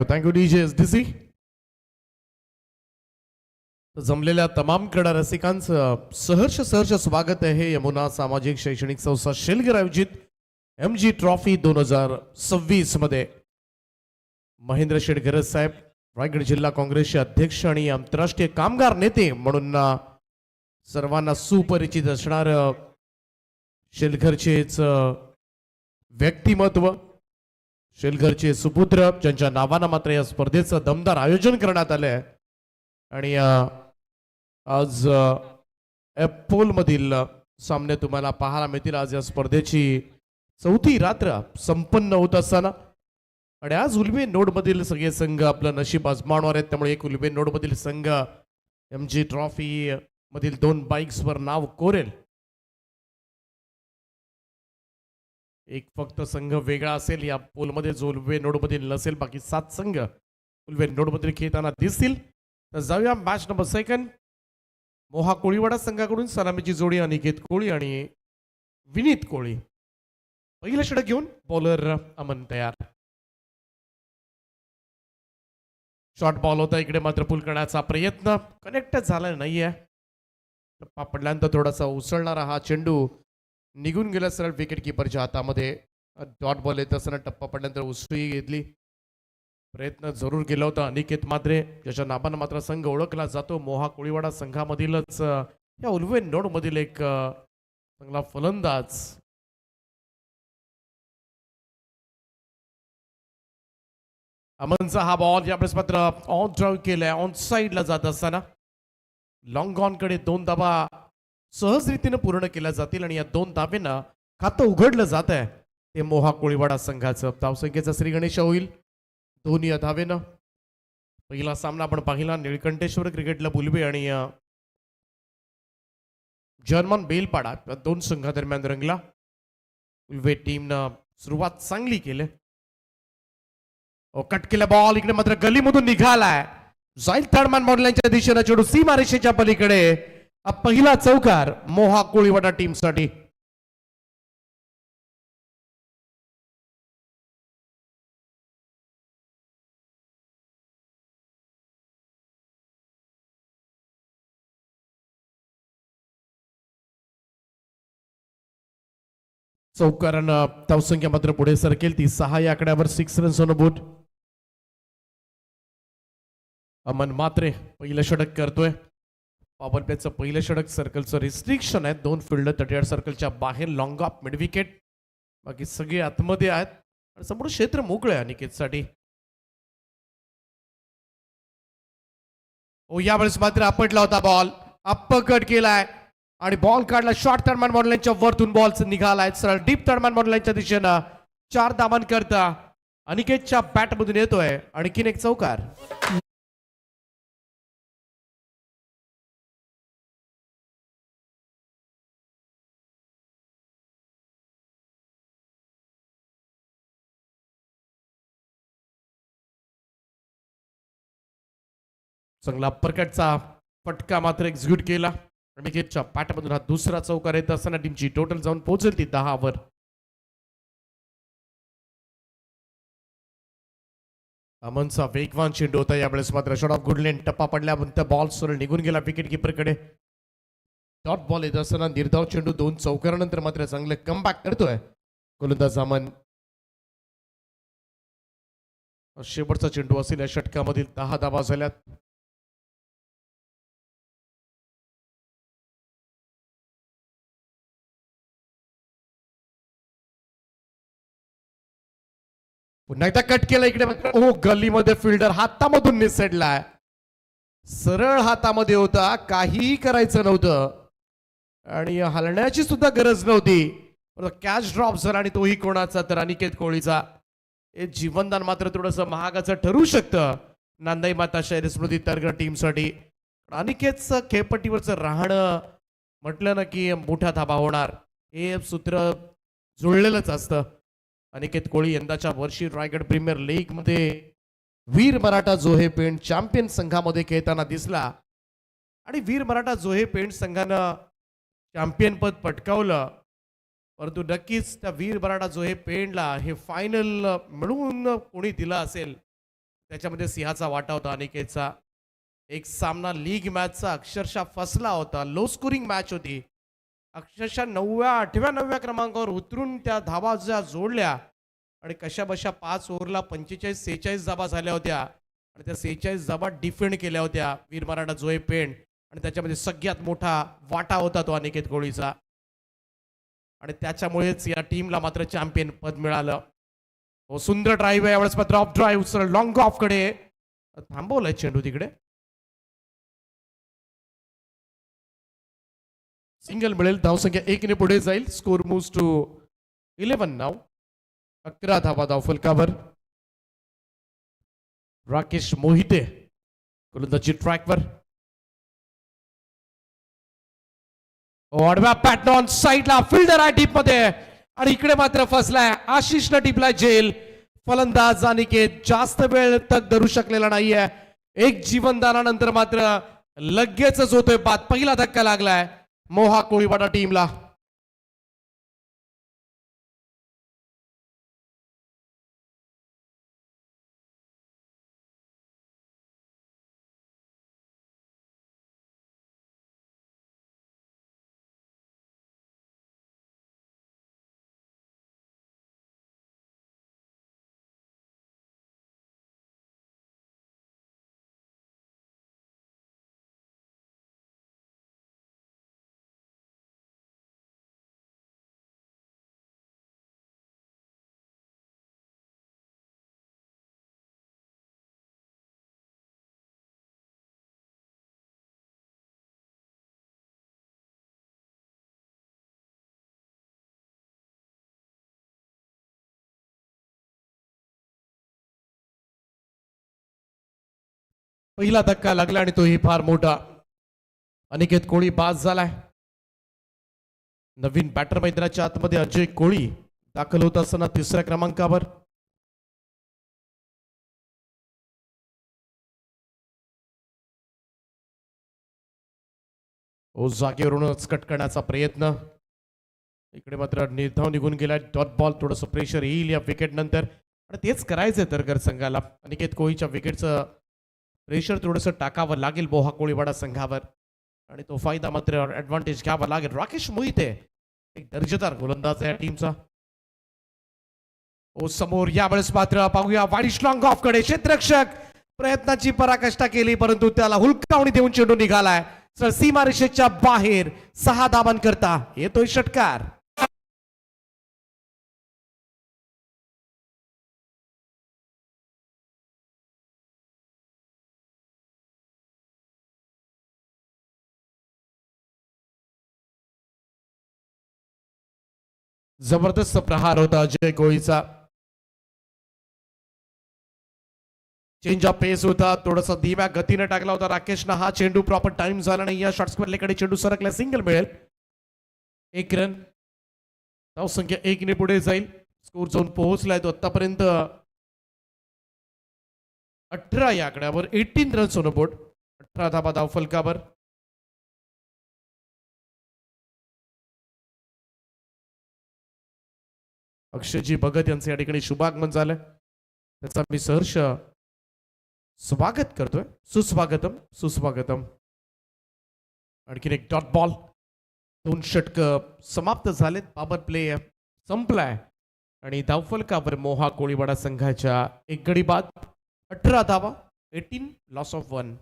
Thank you DJ SDC. जमलेल्या तमाम क्रीडा रसिकांचं सहर्ष स्वागत आहे यमुना सामाजिक शैक्षणिक संस्था शेलगर आयोजित MG ट्रॉफी 2026 मध्ये. महेंद्र शेडगरज साहेब रायगड जिल्हा काँग्रेसचे अध्यक्ष आणि आंतरराष्ट्रीय कामगार नेते म्हणून सर्वांना सुपरिचित असणार शेलघरचेच व्यक्तिमत्व, शेलघरचे सुपुत्र ज्यांच्या नावानं मात्र या स्पर्धेचं दमदार आयोजन करण्यात आले आहे. आणि आज एपोल मधील सामने तुम्हाला पाहायला मिळतील. आज या स्पर्धेची चौथी रात्र संपन्न होत असताना आणि आज उल्वे नोड मधील सगळे संघ आपलं नशीब आजमावणार आहेत. त्यामुळे एक उल्वे नोड मधील संघ MG ट्रॉफी मधील 2 बाईक्सवर नाव कोरेल. एक फक्त संघ वेगळा असेल या पोलमध्ये जो उल्वे नोड मधील नसेल. बाकी 7 संघ उल्वे नोड मधील खेळताना दिसतील. तर जाऊया मॅच नंबर 2. मोहा कोळीवाडा संघाकडून सलामीची जोडी अनिकेत कोळी आणि विनीत कोळी. पहिलं षटक घेऊन बॉलर अमन तयार. शॉर्ट बॉल होता इकडे, मात्र पुल करण्याचा प्रयत्न कनेक्ट झाला नाहीये. टप्पा पडल्यानंतर थोडासा उसळणारा हा चेंडू निघून गेला सरळ विकेट किपरच्या हातामध्ये. डॉट बॉल येत असताना टप्पा पडल्यानंतर उसळी घेतली. प्रयत्न जरूर केला होता अनिकेत मात्रे, ज्याच्या नावानं मात्र संघ ओळखला जातो. मोहा कोळीवाडा संघामधीलच या उल्वे नोड मधील एक चांगला फलंदाज. अमनचा हा बॉल यावेळेस मात्र ऑन ड्राईव्ह केलाय. ऑन साईडला जात असताना लॉंग ऑन कडे 2 धावा सहज रीतीने पूर्ण केल्या जातील आणि या 2 धावेनं खातं उघडलं जात आहे ते मोहा कोळीवाडा संघाचं. धावसंख्येचा श्री गणेश होईल 2 या धावेनं. पहिला सामना आपण पाहिला निळकंठेश्वर क्रिकेट क्लब उल्वे आणि जर्मन बेलपाडा 2 संघादरम्यान रंगला. उल्वे टीमनं सुरुवात चांगली केली. कट केला बॉल इकडे मात्र गलीमधून निघालाय. जाईल थर्डमॅन बॉललाईनच्या दिशेने चेंडू सीमारेषेच्या पलीकडे. पहिला चौकार मोहा कोळीवाडा टीमसाठी. चौकारानं धावसंख्या मात्र पुढे सरकेल. ती 6 या आकड्यावर 6 रन्स ऑन बोर्ड. अमन मात्रे पहिलं षटक करतोय. पॉवर प्लेचं पहिलं षटक. सर्कलचं रिस्ट्रिक्शन आहे. 2 फिल्डर 38 सर्कलच्या बाहेर. Long of mid wicket. बाकी सगळे आतमध्ये आहेत आणि संपूर्ण क्षेत्र मोकळे आहे अनिकेतसाठी. यावेळेस मात्र आपटला होता बॉल. कट केलाय आणि बॉल काढला. शॉर्ट थर्डमॅन बॉललाईनच्या वरतून बॉल निघालाय सरळ डीप थर्डमॅन बॉललाईनच्या दिशेनं. 4 धावांन करता अनिकेतच्या बॅटमधून येतोय आणखीन एक चौकार. चांगला अपरकटचा फटका मात्र एक्झिक्यूट केला. अनिकेतच्या बॅटमधून हा दुसरा चौकार येत असताना टीमची टोटल जाऊन पोहोचेल ती 10 वर. अमनचा वेगवान चेंडू होता यावेळेस मात्र शॉट ऑफ गुडलेन. टप्पा पडल्यानंतर बॉल सरळ निघून गेला विकेट किपरकडे. डॉट बॉल येत असताना निर्धाव चेंडू 2 चौकारानंतर मात्र चांगले कमबॅक करतोय गोलंदाज अमन. शेवटचा चेंडू असेल या षटकामधील. 10 धावा झाल्यात. पुन्हा एकदा कट केला इकडे. गल्लीमध्ये फिल्डर हातामधून निसटलाय. सरळ हातामध्ये होता. काहीही करायचं नव्हतं आणि हलण्याची सुद्धा गरज नव्हती. कॅच ड्रॉप झाला आणि तोही कोणाचा तर अनिकेत कोळीचा. हे जीवनदान मात्र थोडंसं महागाचं ठरू शकतं नांदाई माता शहर स्मृती तरगड टीमसाठी. अनिकेतचं खेळपट्टीवरचं राहणं म्हटलं ना की मोठ्या धाबा होणार हे सूत्र जुळलेलंच असतं. अनिकेत कोळी यंदाच्या वर्षी रायगड प्रीमियर लीग मध्ये वीर मराठा जोहे पेंट चॅम्पियन संघामध्ये खेळताना दिसला आणि वीर मराठा जोहे पेंट संघानं चॅम्पियन पद पटकावलं. परंतु नक्कीच त्या वीर मराठा जोहे पेंडला हे फायनल मिळवून कोणी दिला असेल त्याच्यामध्ये सिंहाचा वाटा होता अनिकेतचा. एक सामना लीग मॅचचा अक्षरशः फसला होता. लो स्कोरिंग मॅच होती. अक्षरशः 9व्या 8व्या 9व्या क्रमांकावर उतरून त्या धावा ज्या जोडल्या आणि कशाबशा 5 ओव्हरला 45-46 धावा झाल्या होत्या आणि त्या 46 धावा डिफेंड केल्या होत्या वीर मराठा जोए पेंड आणि त्याच्यामध्ये सगळ्यात मोठा वाटा होता तो अनिकेत कोळीचा आणि त्याच्यामुळेच या टीमला मात्र चॅम्पियन पद मिळालं. हो, सुंदर ड्राईव्ह आहे यावेळेस मात्र ऑफ ड्राईव्ह सरळ लॉंग ऑफ कडे थांबवलाय चेंडू तिकडे. सिंगल मिळेल. धावसंख्या 1 पुढे जाईल. स्कोर मूव्स टू 11 नाव. 11 धावा धावफलकावर. राकेश मोहिते गोलंदाजी ट्रॅकवर. आडव्या पॅटर्न साईडला फिल्डर आहे डीप मध्ये आणि इकडे मात्र फसलाय. आशिषनं टिपलाय जेल. फलंदाज अनिकेत जास्त वेळ तक धरू शकलेला नाहीये. एक जीवनदानानंतर मात्र लगेचच होतोय बाद. पहिला धक्का लागलाय मोहा कोळीवाडा टीमला. पहिला धक्का लागला आणि तोही फार मोठा. अनिकेत कोळी बाद झालाय. नवीन बॅटर मैदानाच्या आतमध्ये अजय कोळी दाखल होत असताना 3ऱ्या क्रमांकावर. जागेवरूनच कट करण्याचा प्रयत्न. इकडे मात्र निर्धाव निघून गेलाय. Dot ball. थोडंसं प्रेशर येईल या विकेट नंतर आणि तेच करायचंय तरगर संघाला. अनिकेत कोळीच्या विकेटचं प्रेशर थोडंसं टाकावं लागेल मोहा कोळीवाडा संघावर आणि तो फायदा मात्र ऍडव्हान्टेज घ्यावा लागेल. राकेश मोहिते एक दर्जेदार गोलंदाज आहे या टीमचा. ओ समोर यावेळेस मात्र पाहूया वाईड लॉंग ऑफ कडे. क्षेत्ररक्षक प्रयत्नाची पराकाष्ठा केली परंतु त्याला हुलकावणी देऊन चेंडू निघालाय सर सीमारेषेच्या बाहेर. 6 धावांकरता येतोय षटकार. जबरदस्त प्रहार होता अजय कोळीचा. चेंज ऑफ पेस होता. थोडासा धीम्या गतीने टाकला होता राकेशनं. हा चेंडू प्रॉपर टाइम झाला नाही. या शॉर्ट स्क्वेअरकडे चेंडू सरकला. सिंगल मिळेल. 1 रन. धावसंख्या 1 पुढे जाईल. स्कोर जाऊन पोहोचलाय तो आतापर्यंत 18 या आकड्यावर. 18 रन्स ऑन बोर्ड. 18 धावा धावफलकावर. अक्षयजी भगत यांचे या ठिकाणी शुभागमन झालंय. त्याचा मी सहर्ष स्वागत करतोय. सुस्वागतम सुस्वागतम. आणखीन एक डॉट बॉल. 2 षटक समाप्त झालेत. पॉवर प्ले संपलाय आणि धावफलकावर मोहा कोळीवाडा संघाच्या 1 गडी बाद. 18 धावा. 18 लॉस ऑफ 1.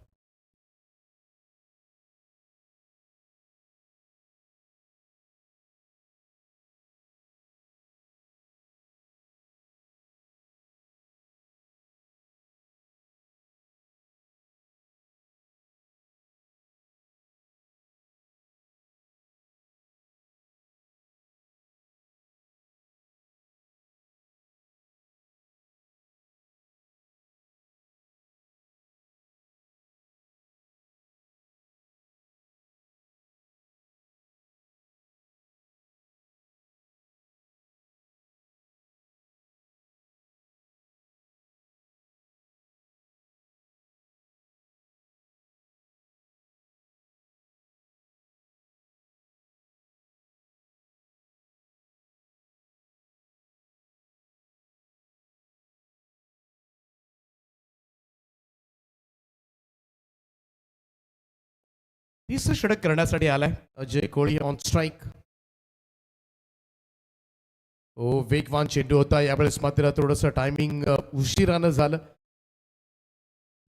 तिसरं षटक करण्यासाठी आलाय अजय कोळी ऑन स्ट्राईक. हो, वेगवान चेंडू होता यावेळेस, मात्र थोडस टायमिंग उशिरानं झालं,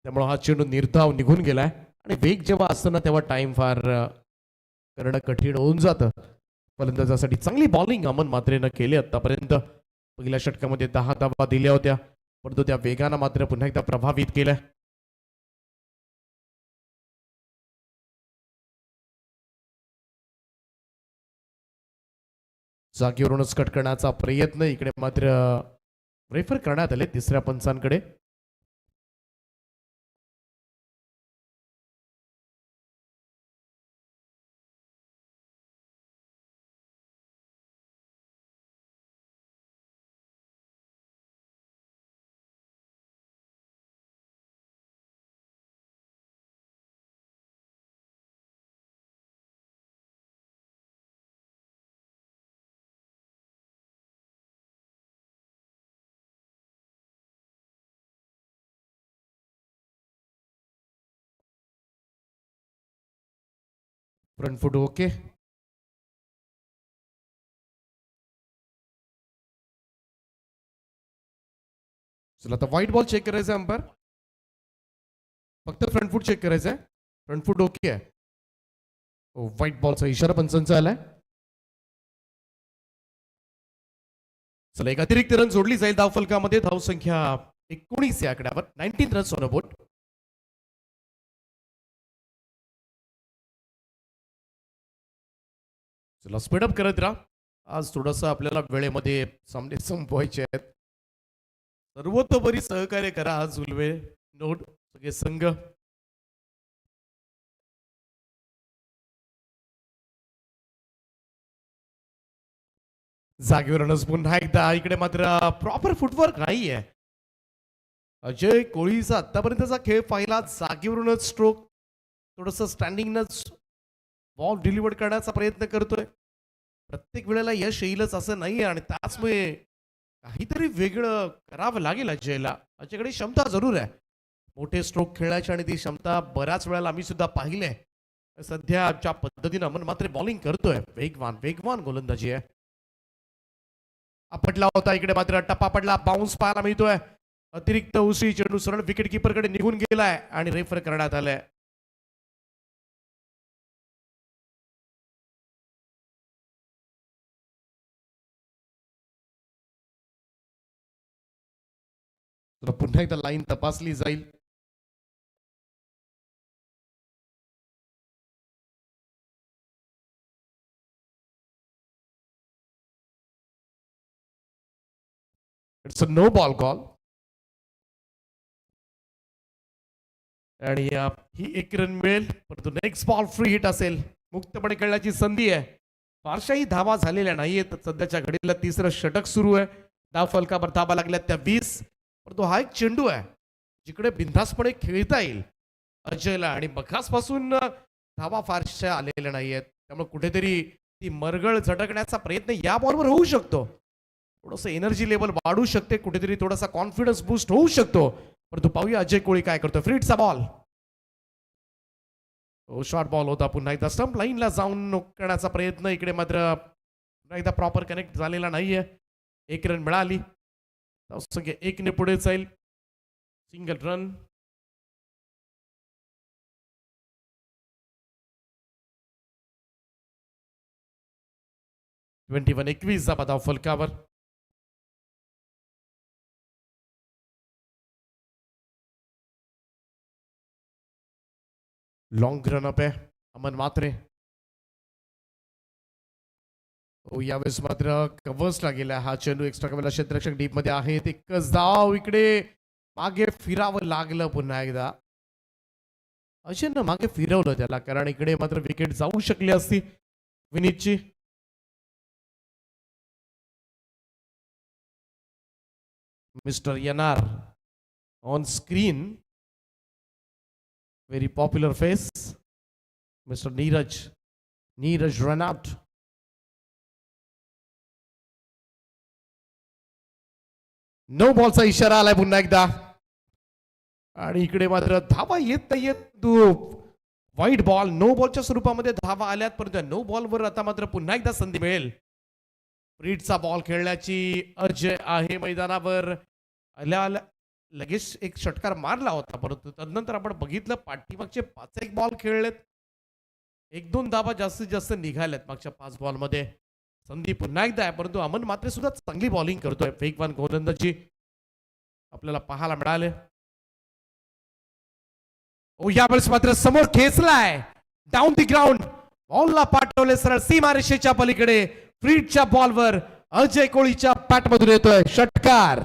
त्यामुळे हा चेंडू निर्धाव निघून गेलाय. आणि वेग जेव्हा असतो ना तेव्हा टाइम फार करणं कठीण होऊन जातं. फलंदाजासाठी चांगली बॉलिंग अमन मात्रेनं केली आतापर्यंत. पहिल्या षटकामध्ये 10 धावा दिल्या होत्या, परंतु त्या वेगानं मात्र पुन्हा एकदा प्रभावित केलं. जागेवरूनच कट करण्याचा प्रयत्न इकडे मात्र रेफर करण्यात आले तिसऱ्या पंचांकडे. Front foot okay. चला आता व्हाईट बॉल चेक करायचा अंपायर. फक्त फ्रंट फूट चेक करायचंय. फ्रंट फूट ओके आहे. व्हाईट बॉलचा इशारा पंचांचा आलाय. चला एक अतिरिक्त रन जोडली जाईल धाव फलकामध्ये. धाव संख्या 19 या आकड्यावर. 19 रन्स ऑन अ बोर्ड. चला स्पीडअप करत राहा. आज थोडस आपल्याला वेळेमध्ये सामने संपवायचे आहेत. सर्वतोपरी सहकार्य करा आज उलवे नोट सगळे संघ. जागेवरूनच पुन्हा एकदा इकडे मात्र प्रॉपर फुटवर्क नाहीये. अजय कोळीचा आतापर्यंतचा खेळ पाहिला, जागेवरूनच स्ट्रोक, थोडस स्टँडिंगनच बॉल डिलिव्हर करण्याचा प्रयत्न करतोय. प्रत्येक वेळेला यश येईलच असं नाहीये आणि त्याचमुळे काहीतरी वेगळं करावं लागेल अजयला. अजयकडे क्षमता जरूर आहे मोठे स्ट्रोक खेळण्याची, आणि ती क्षमता बऱ्याच वेळेला आम्ही सुद्धा पाहिलंय. सध्या ज्या पद्धतीनं अमन मात्र बॉलिंग करतोय, वेगवान वेगवान गोलंदाजी आहे. आपटला होता इकडे मात्र टप्पा पडला, बाउन्स पाहायला मिळतोय. अतिरिक्त उसळी चेंडू सरळ विकेट किपर कडे निघून गेलाय आणि रेफर करण्यात आलाय. पुन्हा एकदा लाईन तपासली जाईल. It's a no ball call. आणि ही एक रन मिळेल, परंतु नेक्स्ट बॉल फ्री हिट असेल. मुक्तपणे खेळण्याची संधी आहे. फारशाही धावा झालेल्या नाहीयेत. सध्याच्या घडीला तिसरं षटक सुरू आहे. धाव फलकावर धावा लागल्या त्या 20, परंतु हा एक चेंडू आहे जिकडे बिनधास्तपणे खेळता येईल अजयला, आणि बघासपासून धावा फारशा आलेल्या नाहीयेत. त्यामुळे कुठेतरी ती मरगळ झटकण्याचा प्रयत्न या बॉलवर होऊ शकतो. थोडस एनर्जी लेवल वाढू शकते, कुठेतरी थोडासा कॉन्फिडन्स बूस्ट होऊ शकतो. परंतु पाहूया अजय कोळी काय करतो. फ्रीटचा बॉल, शॉर्ट बॉल होता. पुन्हा एकदा स्टंप लाईनला जाऊन नोकण्याचा प्रयत्न. इकडे मात्र पुन्हा एकदा प्रॉपर कनेक्ट झालेला नाहीये. एक रन मिळाली. संख्या 1 ने पुढे जाईल. Single run. ट्वेंटी 21 धावा धाव फलकावर. लॉंग रन अप आहे अमन मात्रे. यावेळेस मात्र कव्हर्सला गेला हा चेंडू. एक्स्ट्रा कव्हरला क्षेत्ररक्षक डीप मध्ये आहेत. एकच धाव. इकडे मागे फिरावं लागलं पुन्हा एकदा. अजयनं मागे फिरवलं त्याला, कारण इकडे मात्र विकेट जाऊ शकली असती विनीतची. Mister NR on screen, very popular face, Mr. Neeraj run out. No बॉलचा इशारा आलाय पुन्हा एकदा, आणि इकडे मात्र धावा येत नाहीयेत. तू वाईट बॉल, नो बॉलच्या स्वरूपामध्ये धावा आल्यात, परंतु नो बॉलवर आता मात्र पुन्हा एकदा संधी मिळेल. फ्रीडचा बॉल खेळण्याची अजय आहे मैदानावर. आल्या लगेच एक षटकार मारला होता, परंतु तदनंतर आपण बघितलं पाठीमागचे 5 बॉल खेळलेत, 1-2 धावा जास्तीत जास्त निघाल्यात मागच्या 5 बॉलमध्ये. संधी पुन्हा एकदा आहे, परंतु अमन मात्रे सुद्धा चांगली बॉलिंग करतोय. वेगवान गोलंदाजी आपल्याला पाहायला मिळाले. यावेळेस मात्र समोर खेचलाय, डाऊन दी ग्राउंड, बॉलला पाठवले सरळ सीमारेषेच्या पलीकडे. फ्रीडच्या बॉलवर अजय कोळीच्या पॅटमधून येतोय षटकार.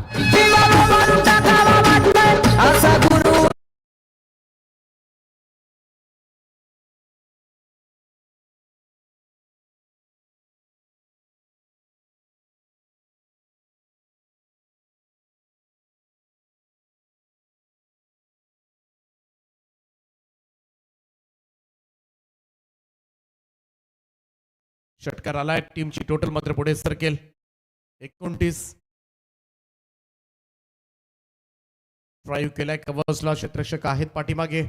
षटकार आलाय, टीमची टोटल मात्र पुढे सरकेल 29. ड्राईव्ह केलाय, कव्हर्सला क्षेत्ररक्षक आहेत पाठीमागे.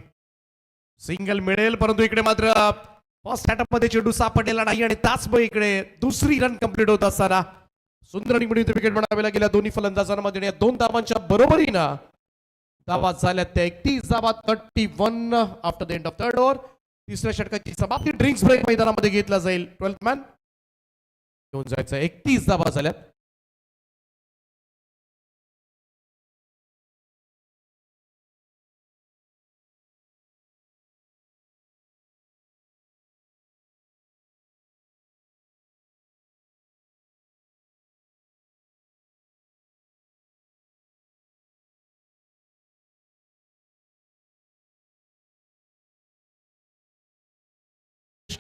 सिंगल मिळेल, परंतु इकडे मात्र फर्स्ट अटॅम्प मध्ये चेंडू सापडलेला नाही आणि त्याचमुळे इकडे दुसरी रन कंप्लीट होत असताना सुंदर निगडीत विकेट म्हणावेला गेल्या दोन्ही फलंदाजांमध्ये. 2 धावांच्या बरोबरीनं धावा झाल्यात त्या 31 धावा, 31 after the end of third over. तिसऱ्या षटकाची समाप्ती ड्रिंक्स ब्रेक मैदानामध्ये घेतला जाईल. 12th मॅन घेऊन जायचं. 31 धावा झाल्यात.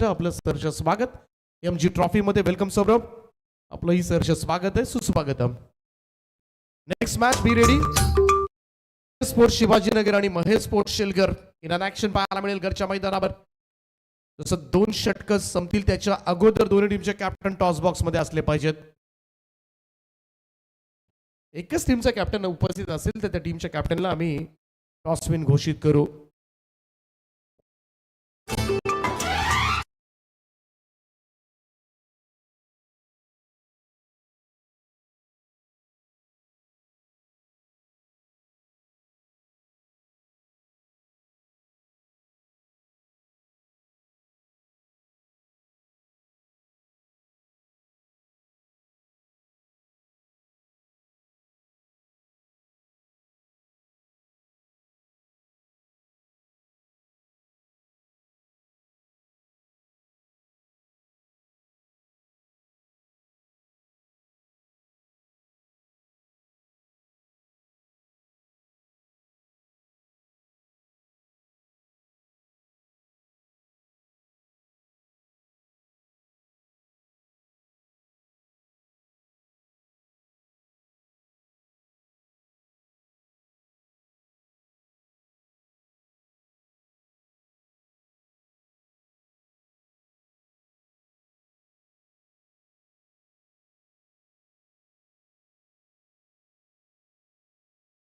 आपलं सहर्ष स्वागत एमजी ट्रॉफी मध्ये. वेलकम सौरभ, आपलंही सहर्ष स्वागत आहे, सुस्वागतम. Next match be ready. Sports Shivajinagar आणि Mahesh sports Shilgar in action पाहायला मिळेल घरच्या मैदानावर. जसं 2 षटकं संपतील त्याच्या अगोदर दोन्ही टीमचे कॅप्टन टॉस बॉक्स मध्ये असले पाहिजेत. एकच टीमचा कॅप्टन उपस्थित असेल तर त्या टीमच्या कॅप्टनला आम्ही टॉस विन घोषित करू.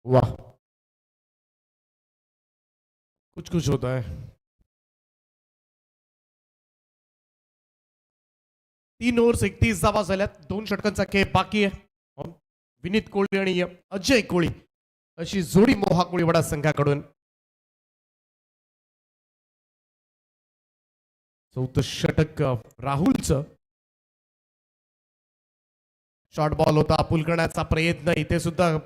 वाह, कुछ कुछ होता है. 3 ओव्हर्स 31 धावा झाल्यात. 2 षटकांचा खेळ बाकी आहे. विनीत कोळी आणि अजय कोळी अशी जोडी मोहा कोळीवाडा संघाकडून. 4थं षटक राहुलचं. शॉर्ट बॉल होता, पुल करण्याचा प्रयत्न, इथे सुद्धा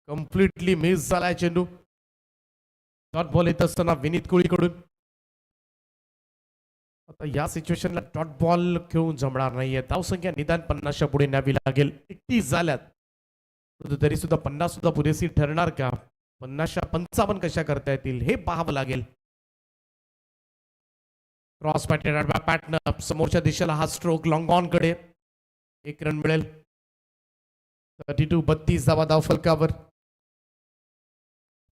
कम्प्लिटली मिस झालाय चेंडू. डॉट बॉल येत असताना विनीत कोळीकडून. आता या सिच्युएशनला डॉट बॉल घेऊन जमणार नाहीये. धावसंख्या निदान 50च्या पुढे न्यावी लागेल. 31 झाल्यात, तरी सुद्धा 50 सुद्धा पुरेशी ठरणार का? 50च्या 55 कशा करता येतील हे पाहावं लागेल. क्रॉस पॅटर्न समोरच्या दिशेला हा स्ट्रोक लॉंग ऑन कडे 1 रन मिळेल. 32 धावा धावफलकावर.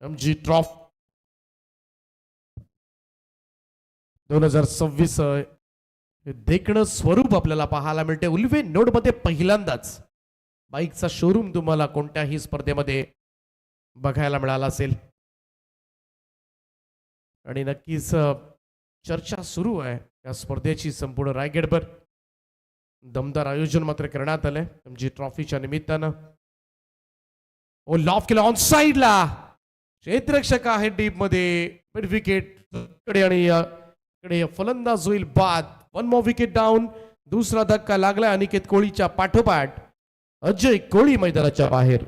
एमजी ट्रॉफी 2026 देखणं स्वरूप आपल्याला पाहायला मिळते. उल्वे नोड मध्ये पहिल्यांदाच बाईकचा शोरूम तुम्हाला कोणत्याही स्पर्धेमध्ये बघायला मिळाला असेल आणि नक्कीच चर्चा सुरू आहे या स्पर्धेची संपूर्ण रायगडभर. दमदार आयोजन मात्र करण्यात आलंय एमजी ट्रॉफीच्या निमित्तानं. ओ लॉफ केला ऑन साइडला, क्षेत्ररक्षक आहे डीप मध्ये, मिड विकेट कडे आणि कडे फलंदाज होईल बाद. 1 मोर विकेट डाऊन. दुसरा धक्का लागला अनिकेत कोळीच्या पाठोपाठ अजय कोळी मैदानाच्या बाहेर.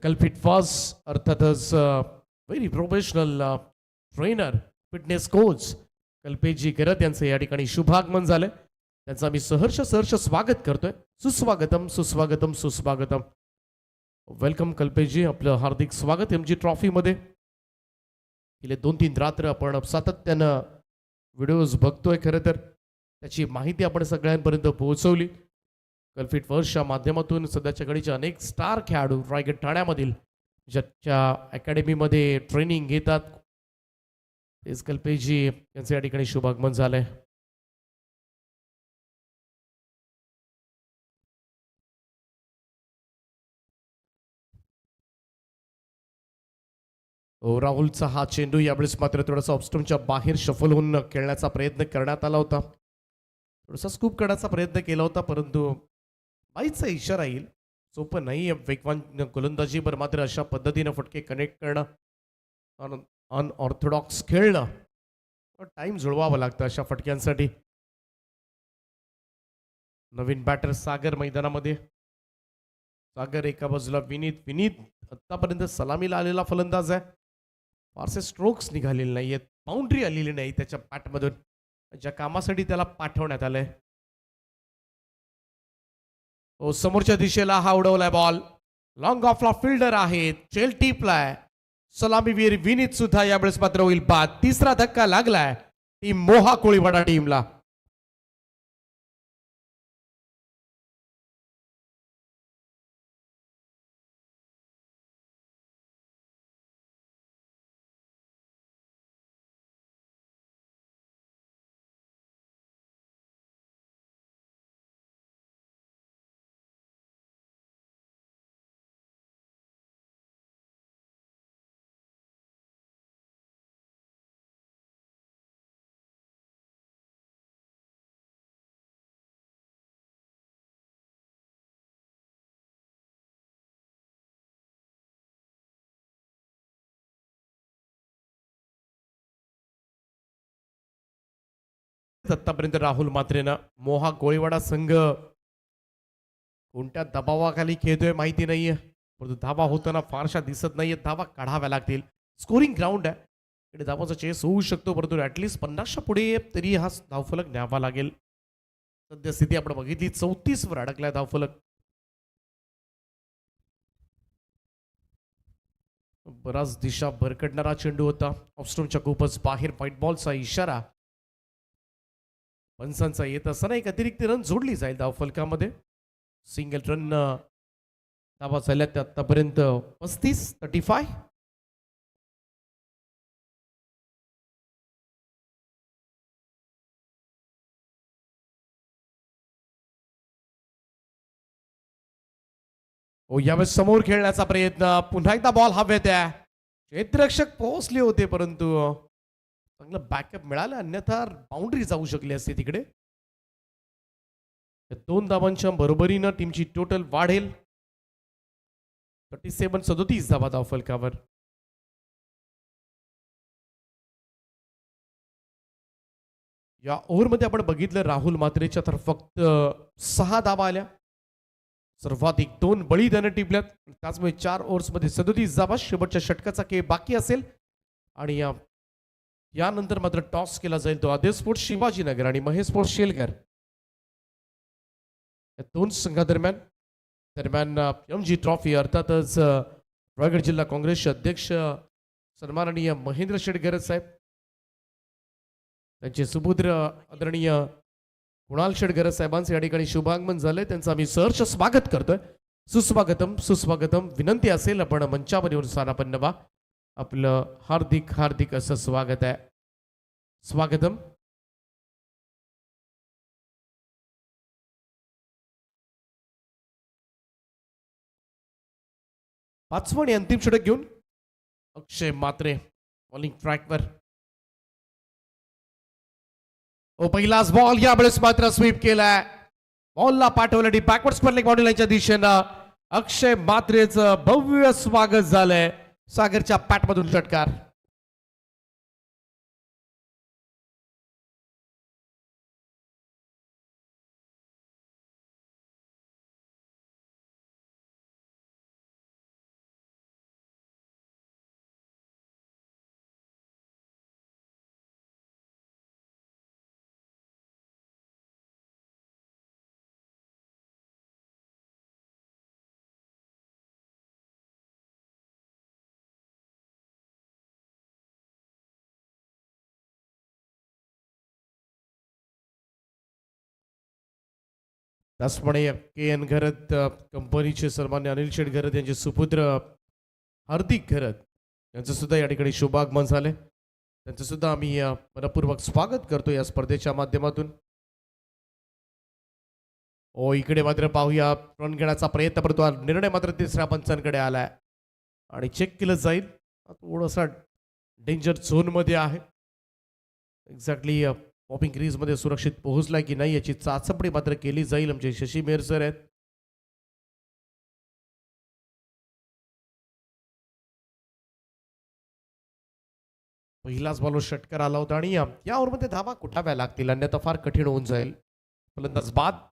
कल्पित वास अर्थातच very professional trainer fitness coach कल्पेशजी करत यांचं या ठिकाणी शुभागमन झालंय. त्यांचं आम्ही सहर्ष स्वागत करतोय. सुस्वागतम सुस्वागतम सुस्वागतम. वेलकम कल्पेशजी, आपलं हार्दिक स्वागत एमजी ट्रॉफीमध्ये. गेले 2-3 रात्र आपण सातत्यानं व्हिडिओज बघतोय. खरं तर त्याची माहिती आपण सगळ्यांपर्यंत पोहोचवली. कल्पित वर्षच्या माध्यमातून सध्याच्या घडीचे अनेक स्टार खेळाडू रायगड ठाण्यामधील ज्याच्या अकॅडमीमध्ये ट्रेनिंग घेतात तेच कल्पेशजी यांचं या ठिकाणी शुभागमन झालंय. राहुलचा हा चेंडू यावेळेस मात्र थोडासा ऑफस्टमच्या बाहेर शफल होऊन खेळण्याचा प्रयत्न करण्यात आला होता. थोडासा स्कूप करण्याचा प्रयत्न केला होता परंतु बाईचा इशारा येईल. सोपं नाही वेगवान गोलंदाजीवर मात्र अशा पद्धतीनं फटके कनेक्ट करणं, अनऑर्थोडॉक्स खेळणं, टाइम जुळवावं लागतं अशा फटक्यांसाठी. नवीन बॅटर सागर मैदानामध्ये. सागर एका बाजूला, विनीत आतापर्यंत सलामीला आलेला फलंदाज आहे. फारसे स्ट्रोक्स निघालेले नाही आहेत, बाउंड्री आलेली नाही त्याच्या बॅटमधून, ज्या कामासाठी त्याला पाठवण्यात आलंय. समोरच्या दिशेला हा उडवलाय बॉल. लॉंग ऑफला फिल्डर आहे, चेल टिपलाय. सलामीवीर विनीत सुद्धा यावेळेस मात्र होईल बाद. तिसरा धक्का लागलाय टीम मोहा कोळीवाडा टीमला. आतापर्यंत राहुल मात्रेनं मोहा कोळीवाडा संघ कोणत्या दबावाखाली खेळतोय माहिती नाहीये, परंतु धावा होताना फारशा दिसत नाहीये. धावा काढाव्या लागतील. स्कोरिंग ग्राउंड आहे, इकडे धावाचा चेस होऊ शकतो परंतु ऍटलिस्ट 50च्या पुढे तरी हा धावफलक न्यावा लागेल. सध्या स्थिती आपण बघितली 34 वर अडकलाय धावफलक. बराच दिशा भरकटणारा चेंडू होता. ऑफस्टोनच्या खूपच बाहेर व्हाईट बॉलचा इशारा पंचांचा येत असताना एक अतिरिक्त रन जोडली जाईल धावफलकामध्ये. सिंगल रन धावा झाल्या त्या आतापर्यंत 35. यावेळेस समोर खेळण्याचा प्रयत्न, पुन्हा एकदा बॉल हवेत आहे. क्षेत्ररक्षक पोहोचले होते परंतु चांगलं बॅकअप मिळालं, अन्यथा बाउंड्री जाऊ शकली असते तिकडे. 2 धावांच्या बरोबरीनं टीमची टोटल वाढेल. 37 धावा धावफलकावर. या ओव्हरमध्ये आपण बघितलं राहुल मात्रेच्या तर फक्त 6 धावा आल्या. सर्वाधिक 2 बळीदानं टिपल्यात. त्याचमुळे 4 ओव्हर्समध्ये 37 धावा. शेवटच्या षटकाचा खेळ बाकी असेल आणि यानंतर मात्र टॉस केला जाईल तो आदेश स्पोर्ट्स शिवाजीनगर आणि महेश स्पोर्ट्स शेलकर या 2 संघादरम्यान एमजी ट्रॉफी अर्थातच रायगड जिल्हा काँग्रेसचे अध्यक्ष सन्माननीय महेंद्र शेटगर साहेब, त्यांचे सुपुत्र आदरणीय कुणाल शेटकर साहेबांचं या ठिकाणी शुभागमन झालंय, त्यांचं आम्ही सहर्ष स्वागत करतोय. सुस्वागतम सुस्वागतम. विनंती असेल आपण मंचावर येऊन स्थानापन्न व्हा. आपलं हार्दिक हार्दिक असं स्वागत आहे. स्वागतम. पाचवं आणि अंतिम षटक घेऊन अक्षय म्हात्रे बॉलिंग ट्रॅकवर. पहिलाच बॉल यावेळेस मात्र स्वीप केलाय. बॉलला पाठवलं बॅकवर्ड स्क्वेअर लेग बाउंड्री लाईनच्या दिशेनं अक्षय म्हात्रेचं भव्य स्वागत झालंय. सागरच्या पॅटमधून षटकार. त्याचप्रमाणे के एन घरत कंपनीचे सन्मान्य अनिल शेठ घरत यांचे सुपुत्र हार्दिक घरत यांचं सुद्धा या ठिकाणी शुभागमन झाले. त्यांचं सुद्धा आम्ही मनपूर्वक स्वागत करतो या स्पर्धेच्या माध्यमातून. इकडे मात्र पाहूया रन घेण्याचा प्रयत्न करतो. निर्णय मात्र तिसऱ्या पंचांकडे आलाय आणि चेक केलं जाईल. थोडासा डेंजर झोन मध्ये आहे. एक्झॅक्टली पॉपिंग क्रीज मध्ये सुरक्षित पोहोचलाय की नाही याची चाचपणी मात्र केली जाईल. आमचे शशी मेहर सर आहेत. पहिलाच बॉलवर षटकार आला होता आणि या ओव्हरमध्ये धावा कुठाव्या लागतील, अन्यथा फार कठीण होऊन जाईल. फलंदाज बाद.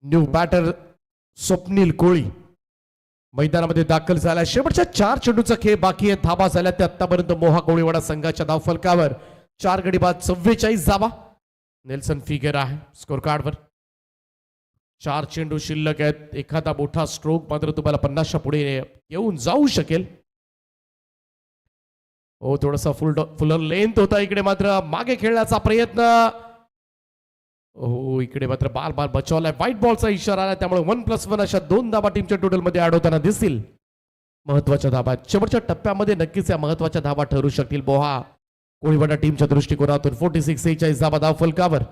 न्यू बॅटर स्वप्नील कोळी मैदानामध्ये दाखल झाला. शेवटच्या 4 चेंडूचा खेळ बाकी आहे. धाबा झाल्या ते आतापर्यंत मोहा कोळीवाडा संघाच्या धावफलकावर 4 गडी बाद 44 धावा. नेल्सन फिगर आहे स्कोर कार्डवर. 4 चेंडू शिल्लक आहेत. एखादा मोठा स्ट्रोक मात्र तुम्हाला 50च्या पुढे येऊन जाऊ शकेल. थोडासा फुल लेंथ होता. इकडे मात्र मागे खेळण्याचा प्रयत्न. इकडे मात्र बाल बचावलाय. व्हाईट बॉलचा इशारा आला, त्यामुळे 1+1 अशा 2 धाबा टीमच्या टोटल मध्ये ऍड होताना दिसतील. महत्वाच्या धाबा शेवटच्या टप्प्यामध्ये नक्कीच या महत्वाच्या धाबा ठरू शकतील मोहा कोळीवाडा टीमच्या दृष्टिकोनातून. 46-46 धाबा धाव फलकावर.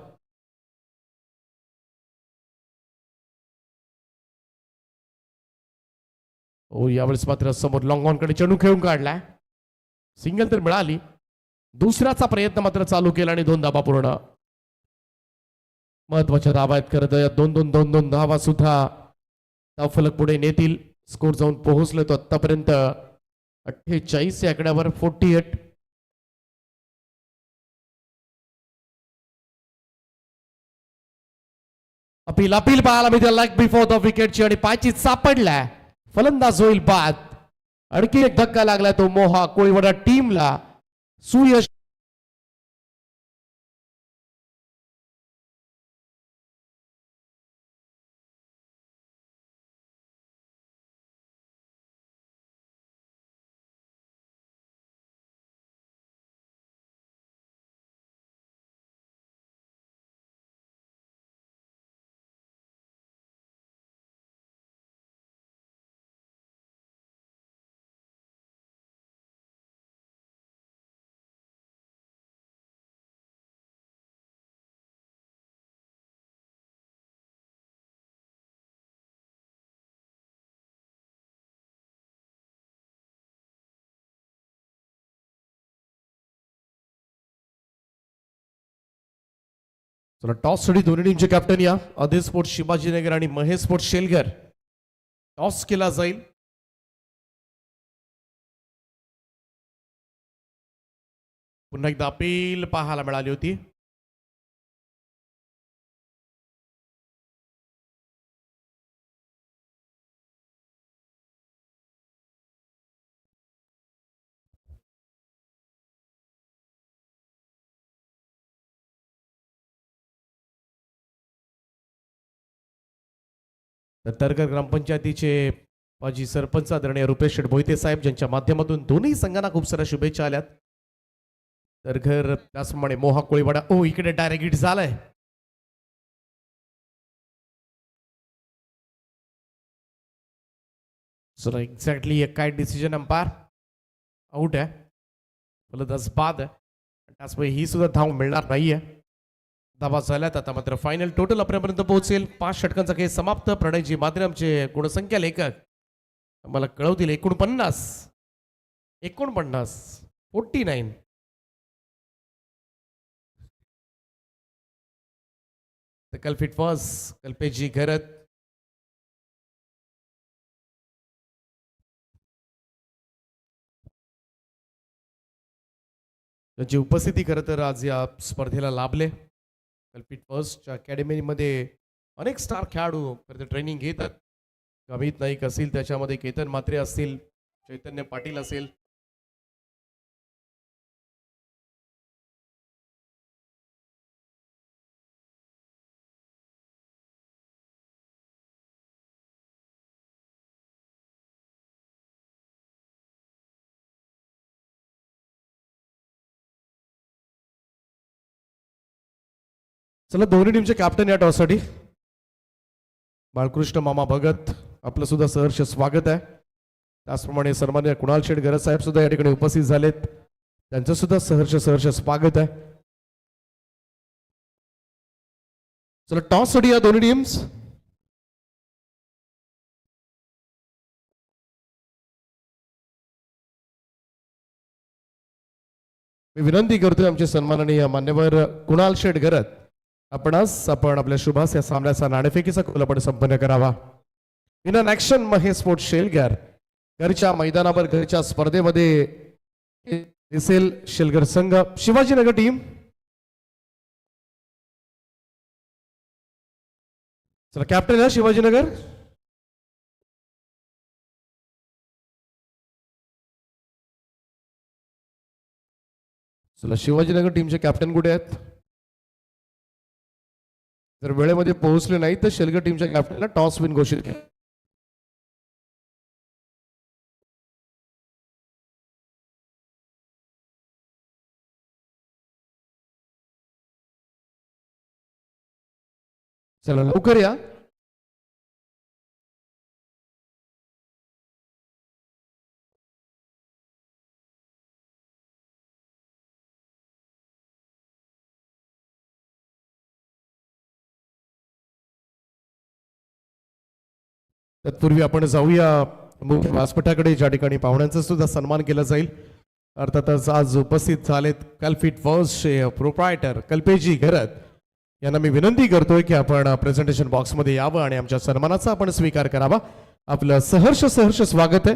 यावेळेस मात्र समोर लॉंग ऑन कडे चेंडू खेळून काढलाय. सिंगल तर मिळाली. दुसऱ्याचा प्रयत्न मात्र चालू केला आणि 2 धाबा पूर्ण. महत्वाच्या धाबा आहेत खरं तर. 2-2 धाबा सुद्धा धावफलक पुढे नेतील. स्कोर जाऊन पोहोचले तो आतापर्यंत 48 या आकड्यावर 48. अपील पाहायला मिळते लाईक बिफोर द विकेटची आणि पायची सापडलाय. फलंदाज होईल बाद. आणखी एक धक्का लागला तो मोहा कोळीवाडा टीमला. सुयश चला टॉस साठी दोन्ही टीमचे कॅप्टन या. अदे स्पोर्ट्स शिवाजीनगर आणि महेश स्पोर्ट्स शेलघर. टॉस केला जाईल. पुन्हा एकदा अपील पाहायला मिळाली होती. तर तरकर ग्रामपंचायतीचे माजी सरपंच आदरणीय रुपेश शेठ मोहिते साहेब, ज्यांच्या माध्यमातून दोन्ही संघांना खूप साऱ्या शुभेच्छा आल्यात. तरकर त्याचप्रमाणे मोहा कोळीवाडा. ओ, इकडे डायरेक्ट हिट झालाय. सर एक्झॅक्टली काय डिसिजन अंपायर आउट आहे, फलंदाज बाद आहे. त्याचमुळे ही सुद्धा धाव मिळणार नाहीये. धावा झाल्यात. आता मात्र फायनल टोटल आपल्यापर्यंत पोहोचेल. 5 षटकांचा खेळ समाप्त. प्रणयजी माध्यमचे गुणसंख्या लेखक मला कळवतील 49 49. कल्पित फर्स्ट कल्पेशजी घरत. त्यांची उपस्थिती खरं तर आज या स्पर्धेला लाभले. कल्पित फर्स्टच्या अकॅडमीमध्ये अनेक स्टार खेळाडू खरं तर ट्रेनिंग घेतात. अमित नाईक असतील, त्याच्यामध्ये केतन म्हात्रे असतील, चैतन्य पाटील असेल. चला, दोन्ही टीमचे कॅप्टन या टॉससाठी बाळकृष्ण मामा भगत, आपलं सुद्धा सहर्ष स्वागत आहे. त्याचप्रमाणे सन्मान्य कुणाल शेठ गरज साहेब सुद्धा या ठिकाणी उपस्थित झालेत, त्यांचं सुद्धा सहर्ष स्वागत आहे. चला, टॉस साठी या दोन्ही टीम्स. मी विनंती करतोय आमचे सन्माननीय मान्यवर कुणाल शेठ गरज, आपण आपल्या शुभास या सामन्याचा नाणेफेकीचा कोलपण संपन्न करावा. In an action Mahesh sports Shelgar. घरच्या मैदानावर घरच्या स्पर्धेमध्ये दिसेल शेलगर संघ. शिवाजीनगर टीम. चला, कॅप्टन आहे शिवाजीनगर. चला, शिवाजीनगर टीमचे कॅप्टन कुठे आहेत? जर वेळेमध्ये पोहोचले नाही तर शेलगर टीमच्या कॅप्टनला टॉस विन घोषित केले. चला, लवकर या. तत्पूर्वी आपण जाऊया मुख्य व्यासपीठाकडे, ज्या ठिकाणी पाहुण्यांचा सुद्धा सन्मान केला जाईल. अर्थातच आज उपस्थित झालेत कल्पित फर्स्टचे प्रोप्रायटर कल्पेशजी घरत यांना मी विनंती करतोय की आपण प्रेझेंटेशन बॉक्समध्ये यावं आणि आमच्या सन्मानाचा आपण स्वीकार करावा. आपलं सहर्ष स्वागत आहे.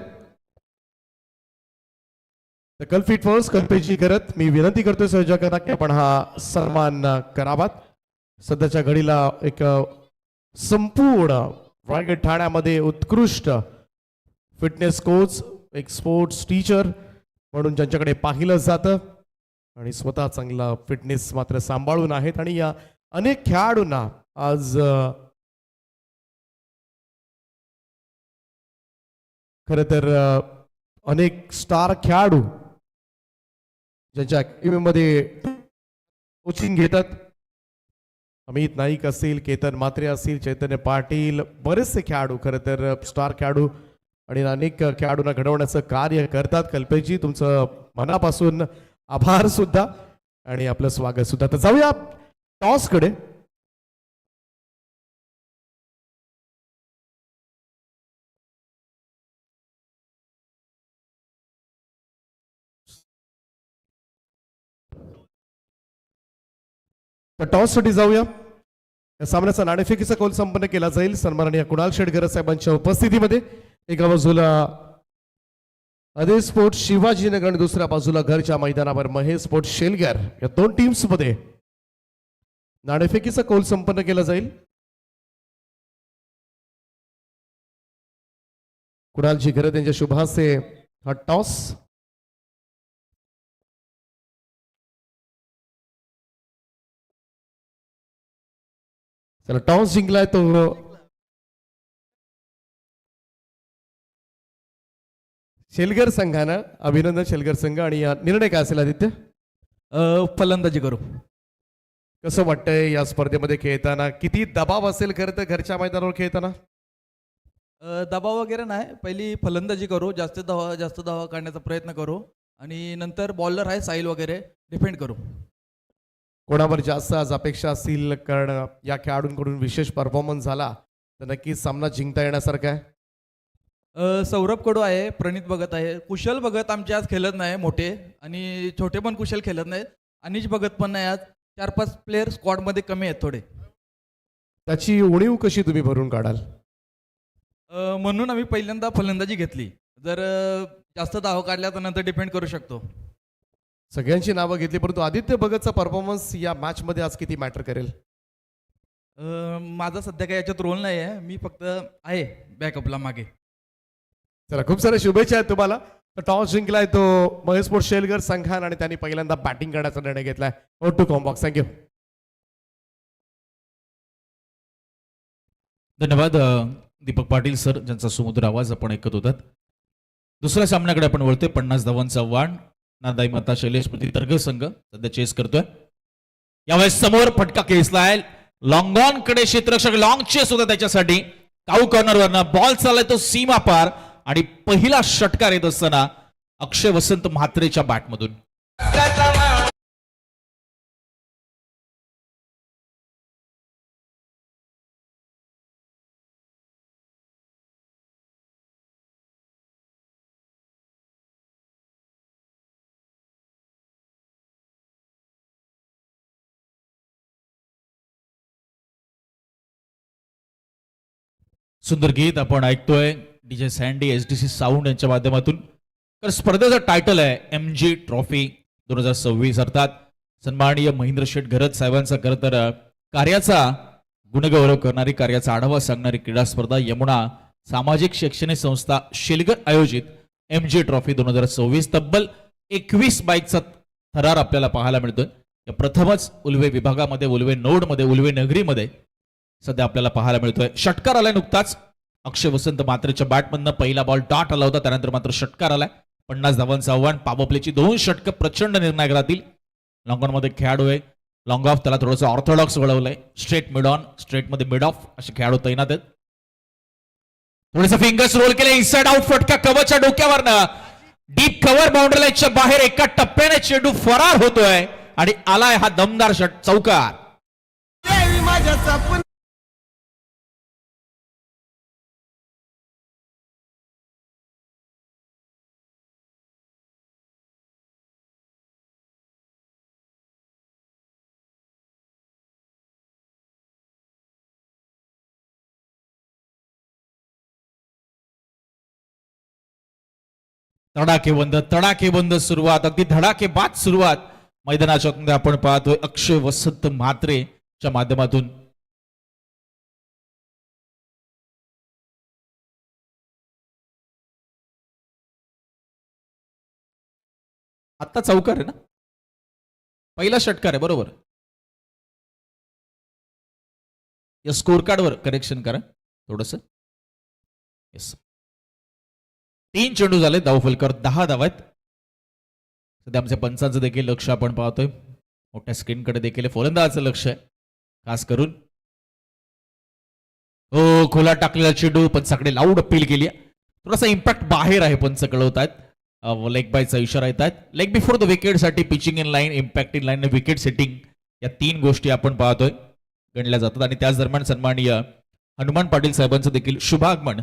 तर कल्पित फर्स्ट कल्पेशजी घरत, मी विनंती करतोय संयोजकांना की आपण हा सन्मान करावा. सध्याच्या घडीला एक संपूर्ण रायगड ठाण्यामध्ये उत्कृष्ट फिटनेस कोच, एक स्पोर्ट्स टीचर म्हणून ज्यांच्याकडे पाहिलं जातं आणि स्वतः चांगला फिटनेस मात्र सांभाळून आहेत. आणि या अनेक खेळाडूंना आज खरं तर अनेक स्टार खेळाडू ज्यांच्या अकॅडमीमध्ये कोचिंग घेतात. अमित नाईक असतील, केतन म्हात्रे असतील, चैतन्य पाटील, बरेचसे खेळाडू खरं तर स्टार खेळाडू आणि अनेक खेळाडूंना घडवण्याचं कार्य करतात. कल्पेशजी, तुमचं मनापासून आभार सुद्धा आणि आपलं स्वागत सुद्धा. तर जाऊया टॉस कडे. टॉस साठी जाऊया. या सामन्याचा नाणेफेकीचा कौल संपन्न केला जाईल सन्माननीय कुणाल शेठ गरज साहेबांच्या उपस्थितीमध्ये. एका बाजूला अदे स्पोर्ट्स शिवाजीनगर आणि दुसऱ्या बाजूला घरच्या मैदानावर महेश स्पोर्ट्स शेलगर या दोन टीम्स मध्ये नाणेफेकीचा कौल संपन्न केला जाईल. कुणालजी घरे त्यांच्या शुभासे हा टॉस. चला टॉस जिंकलाय तो शेलगर संघानं. अभिनंदन शेलगर संघ. आणि निर्णय काय असेल आदित्य? फलंदाजी करू. कसं वाटतंय या स्पर्धेमध्ये खेळताना? किती दबाव असेल खरं तर घरच्या मैदानावर खेळताना? दबाव वगैरे नाही, पहिली फलंदाजी करू, जास्त धावा काढण्याचा प्रयत्न करू आणि नंतर बॉलर आहे साहिल वगैरे डिफेंड करू. कोणावर जास्त आज अपेक्षा असतील? कारण या खेळाडूंकडून विशेष परफॉर्मन्स झाला तर नक्कीच सामना जिंकता येण्यासारखा आहे. सौरभ कडू आहे, प्रणित भगत आहे, कुशल भगत आमचे आज खेळत नाही मोठे, आणि छोटे पण कुशल खेळत नाहीत. अनिश भगत पण नाही. आज 4-5 प्लेयर स्क्वॉडमध्ये कमी आहेत थोडे. त्याची उणीव कशी तुम्ही भरून काढाल? म्हणून आम्ही पहिल्यांदा फलंदाजी घेतली. जर जास्त धावा काढल्या तर नंतर डिपेंड करू शकतो. सगळ्यांची नावं घेतली, परंतु आदित्य भगतचा परफॉर्मन्स या मॅच मध्ये आज किती मॅटर करेल? माझा सध्या काही याच्यात रोल नाही आहे, मी फक्त आहे बॅकअपला मागे. चला खूप साऱ्या शुभेच्छा आहेत तुम्हाला. तर टॉस जिंकलाय तो महेश स्पोर्ट्स शेलगर संघान आणि त्यांनी पहिल्यांदा बॅटिंग करण्याचा निर्णय घेतलाय. Out to comm box. थँक्यू. धन्यवाद दीपक पाटील सर, ज्यांचा सुमधुर आवाज आपण ऐकत होतात. दुसऱ्या सामन्याकडे आपण वळतोय. 50 धावांचा आव्हान. नादाई माता शैलेशपती तर्ग संघ सध्या चेस करतोय. यावेळेस समोर फटका खेचलाय लॉंग ऑन कडे. क्षेत्ररक्षक लॉंग चेस होता त्याच्यासाठी. काऊ कॉर्नरवरनं बॉल चाललाय तो सीमा पार आणि पहिला षटकार येत असताना अक्षय वसंत म्हात्रेच्या बॅटमधून. सुंदर गीत आपण ऐकतोय डीजे सँडी SDC साऊंड यांच्या माध्यमातून. तर स्पर्धेचं टायटल आहे MG ट्रॉफी 2026. अर्थात सन्माननीय महेंद्र शेठ घरत साहेबांचा खरं तर कार्याचा गुणगौरव करणारी, कार्याचा आढावा सांगणारी क्रीडा स्पर्धा यमुना सामाजिक शैक्षणिक संस्था शेलगर आयोजित MG ट्रॉफी 2026. तब्बल 21 बाईकचा थरार आपल्याला पाहायला मिळतोय. प्रथमच उल्वे विभागामध्ये, उल्वे नोडमध्ये, उल्वे नगरीमध्ये सध्या आपल्याला पाहायला मिळतोय. षटकार आलाय नुकताच अक्षय वसंत म्हात्रेच्या बॅटमधनं. पहिला बॉल डॉट आला होता, त्यानंतर मात्र षटकार आलाय. 50 धावांचं आव्हान. पॉवरप्लेची 2 षटकं प्रचंड निर्णायक राहतील. लॉंग ऑन मध्ये खेळाडू आहे लॉंग ऑफ, त्याला थोडंसं ऑर्थोडॉक्स वळवलंय. स्ट्रेट मिड ऑन, स्ट्रेट मध्ये मिड ऑफ असे खेळाडू तैनात आहेत. थोडंसं फिंगर्स रोल केले. इनसाइड आउट फटका कव्हरच्या डोक्यावरनं. डीप कव्हर बाउंड्री लाईनच्या बाहेर एका टप्प्याने चेंडू फरार होतोय आणि आलाय हा दमदार चौकार. तडाकेबंद सुरुवात, अगदी धडाकेबाद सुरुवात मैदानाच्या आतमध्ये आपण पाहतोय अक्षय वसंत म्हात्रेच्या माध्यमातून. आता चौकार आहे ना, पहिला षटकार आहे बरोबर. या स्कोर कार्डवर करेक्शन करा थोडस. येस, 3 चेंडू झाले, धाव फलकर 10 धावा आहेत. सध्या आमच्या पंचांचं देखील लक्ष आपण पाहतोय. मोठ्या स्क्रीनकडे देखील फलंदाजाचं लक्ष आहे खास करून. हो, खोला टाकलेला चेंडू पंचाकडे लाऊड अपील केली. थोडासा इम्पॅक्ट बाहेर आहे पंच कळवत आहेत. लेग बायचा इशारा येत आहेत. लेग बिफोर द विकेट साठी pitching in line, impact in line, wicket setting या 3 गोष्टी आपण पाहतोय गणल्या जातात. आणि त्याच दरम्यान सन्माननीय हनुमान पाटील साहेबांचं देखील शुभागमन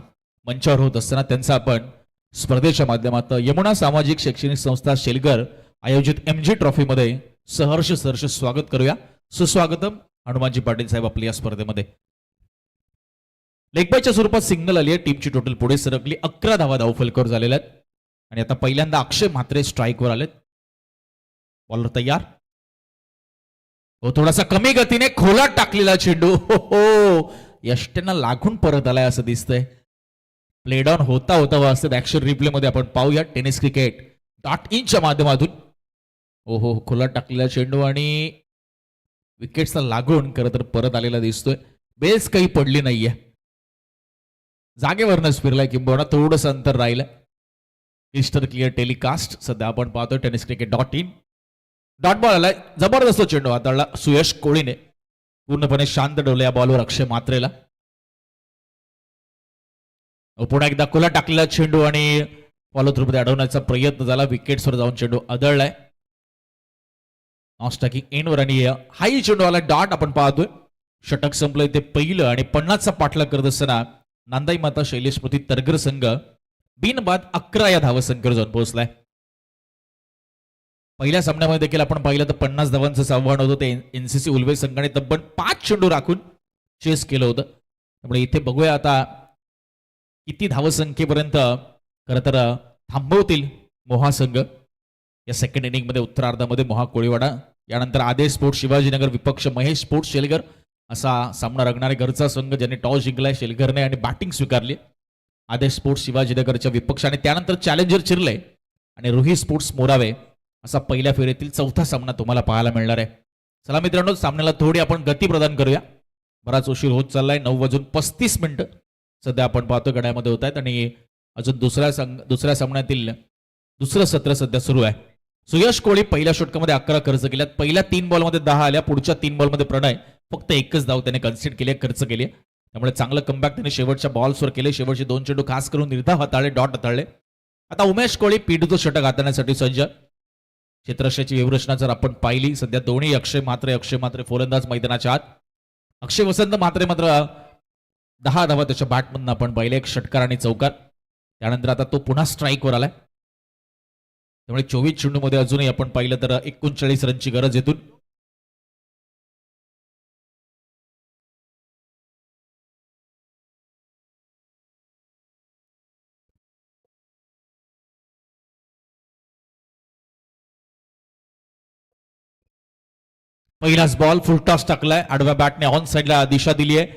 मंचावर होत असताना त्यांचा आपण स्पर्धेच्या माध्यमातून यमुना सामाजिक शैक्षणिक संस्था शेलगर आयोजित MG ट्रॉफी मध्ये सहर्ष स्वागत करूया. सुस्वागतम हनुमानजी पाटील साहेब आपल्या या स्पर्धेमध्ये. लेगबायच्या स्वरूपात सिग्नल आली आहे. टीमची टोटल पुढे सरकली. 11 धावा धाव फलकर झालेल्या आहेत आणि आता पहिल्यांदा अक्षय म्हात्रे स्ट्राईकवर आलेत. बॉलर तयार. हो, थोडासा कमी गतीने खोलात टाकलेला चेंडू. हो हो, यष्ट्यांना लागून परत आलाय असं दिसतंय. प्लेड ऑन होता होता वाचत ऍक्शन रिप्ले मध्ये आपण पाहूया. टेनिस क्रिकेट .inच्या माध्यमातून. हो हो, खोलात टाकलेला चेंडू आणि विकेट्सला लागून खरं तर परत आलेला दिसतोय. बेस काही पडली नाहीये, जागेवरनच फिरलाय किंबहुना थोडंसं अंतर राहिलं. क्रिस्टल क्लिअर टेलिकास्ट सध्या आपण पाहतोय tennis cricket .in. Dot ball आलाय, जबरदस्त चेंडू हाताळला सुयश कोळीने. पूर्णपणे शांत ठेवलं या बॉलवर अक्षय म्हात्रेला. पुन्हा एकदा खोला टाकलेला चेंडू आणि फॉलो थ्रू मध्ये अडवण्याचा प्रयत्न झाला. विकेट्सवर जाऊन चेंडू आदळलाय. नॉस्टॅकिंग एंडवर आणि हाई चेंडू आला डॉट आपण पाहतोय. षटक संपलं ते पहिलं आणि 50चा पाठलाग करत असताना नांदाई माता शैलेश स्मृती तरगर संघ बिनबाद 11 या धावसंख्येवर जाऊन पोहोचलाय. पहिल्या सामन्यामध्ये देखील आपण पाहिलं तर 50 धावांचं आव्हान होतं. ते एनसीसी उल्वे संघाने तब्बल 5 चेंडू राखून चेस केलं होतं. त्यामुळे इथे बघूया आता किती धावसंख्येपर्यंत खरं तर थांबवतील मोहा संघ. या सेकंड इनिंग मध्ये उत्तरार्धामध्ये मोहा कोळीवाडा, यानंतर आदेश स्पोर्ट्स शिवाजीनगर विपक्ष महेश स्पोर्ट्स शेलघर असा सामना रंगणारे घरचा संघ ज्यांनी टॉस जिंकलाय शेलघरने आणि बॅटिंग स्वीकारली. आदेश स्पोर्ट्स शिवाजीनगरच्या विपक्ष आणि त्यानंतर चॅलेंजर चिरले आणि रुही स्पोर्ट्स मोरावे असा पहिल्या फेरीतील चौथा सामना तुम्हाला पाहायला मिळणार आहे. चला मित्रांनो, सामन्याला थोडी आपण गती प्रदान करूया. बराच उशीर होत चाललाय. 9:35 सध्या आपण पाहतो गड्यामध्ये होत आहेत आणि अजून दुसऱ्या सामन्यातील दुसरं सत्र सध्या सुरू आहे. सुयश कोळी पहिल्या षटकामध्ये 11 खर्च केल्यात. पहिल्या 3 बॉलमध्ये 10 आल्या. पुढच्या 3 बॉलमध्ये प्रणय फक्त एकच धाव त्याने कन्सिड केली, खर्च केली. त्यामुळे चांगलं कमबॅक त्याने शेवटच्या बॉल्सवर केले. शेवटचे 2 चेंडू खास करून निर्धाव हाताळले, डॉट हाताळले. आता उमेश कोळी पीडूचं षटक हाताळण्यासाठी सज्ज. क्षेत्ररक्षणाची व्यूहरचना जर आपण पाहिली सध्या दोन्ही अक्षय म्हात्रे फलंदाज मैदानाच्या आत. अक्षय वसंत म्हात्रे मात्र 10 धावा त्याच्या बॅटमधून आपण पाहिले, एक षटकार आणि चौकार. त्यानंतर आता तो पुन्हा स्ट्राईकवर आलाय. त्यामुळे 24 चेंडूमध्ये अजूनही आपण पाहिलं तर 39 रनची गरज येतून. पहिलाच बॉल फुलटॉस टाकलाय. आडव्या बॅटने ऑन साईडला दिशा दिली आहे.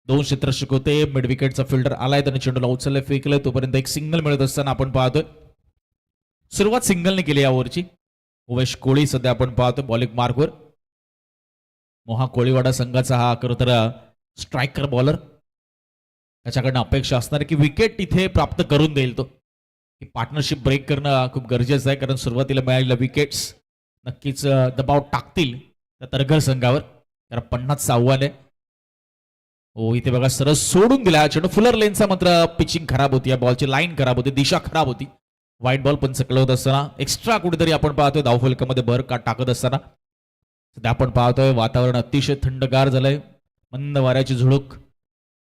2 क्षेत्ररक्षक होते. मिड विकेटचा फिल्डर आलाय, त्याने चेंडूला उचलले, फेकलंय. तोपर्यंत एक सिंगल मिळत असताना आपण पाहतोय. सुरुवात सिंगलने केली या ओव्हरची. उमेश कोळी सध्या आपण पाहतोय बॉलिंग मार्कवर. मोहा कोळीवाडा संघाचा हा खरं तर स्ट्रायकर बॉलर. त्याच्याकडनं अपेक्षा असणार की विकेट इथे प्राप्त करून देईल. तो पार्टनरशिप ब्रेक करणं खूप गरजेचं आहे, कारण सुरुवातीला मिळालेल्या विकेट्स नक्कीच दबाव टाकतील त्या तरघर संघावर. कारण 50चं आव्हान आहे. हो, इथे बघा सरस सोडून दिला चेंडू. फुलर लेनचा मात्र पिचिंग खराब होती, या बॉलची लाईन खराब होती, दिशा खराब होती. व्हाईट बॉल पण सकलवत असताना एक्स्ट्रा कुठेतरी आपण पाहतोय धावफलकामध्ये भर का टाकत असताना. सध्या आपण पाहतोय वातावरण अतिशय थंडगार झालंय. मंद वाऱ्याची झुळूक,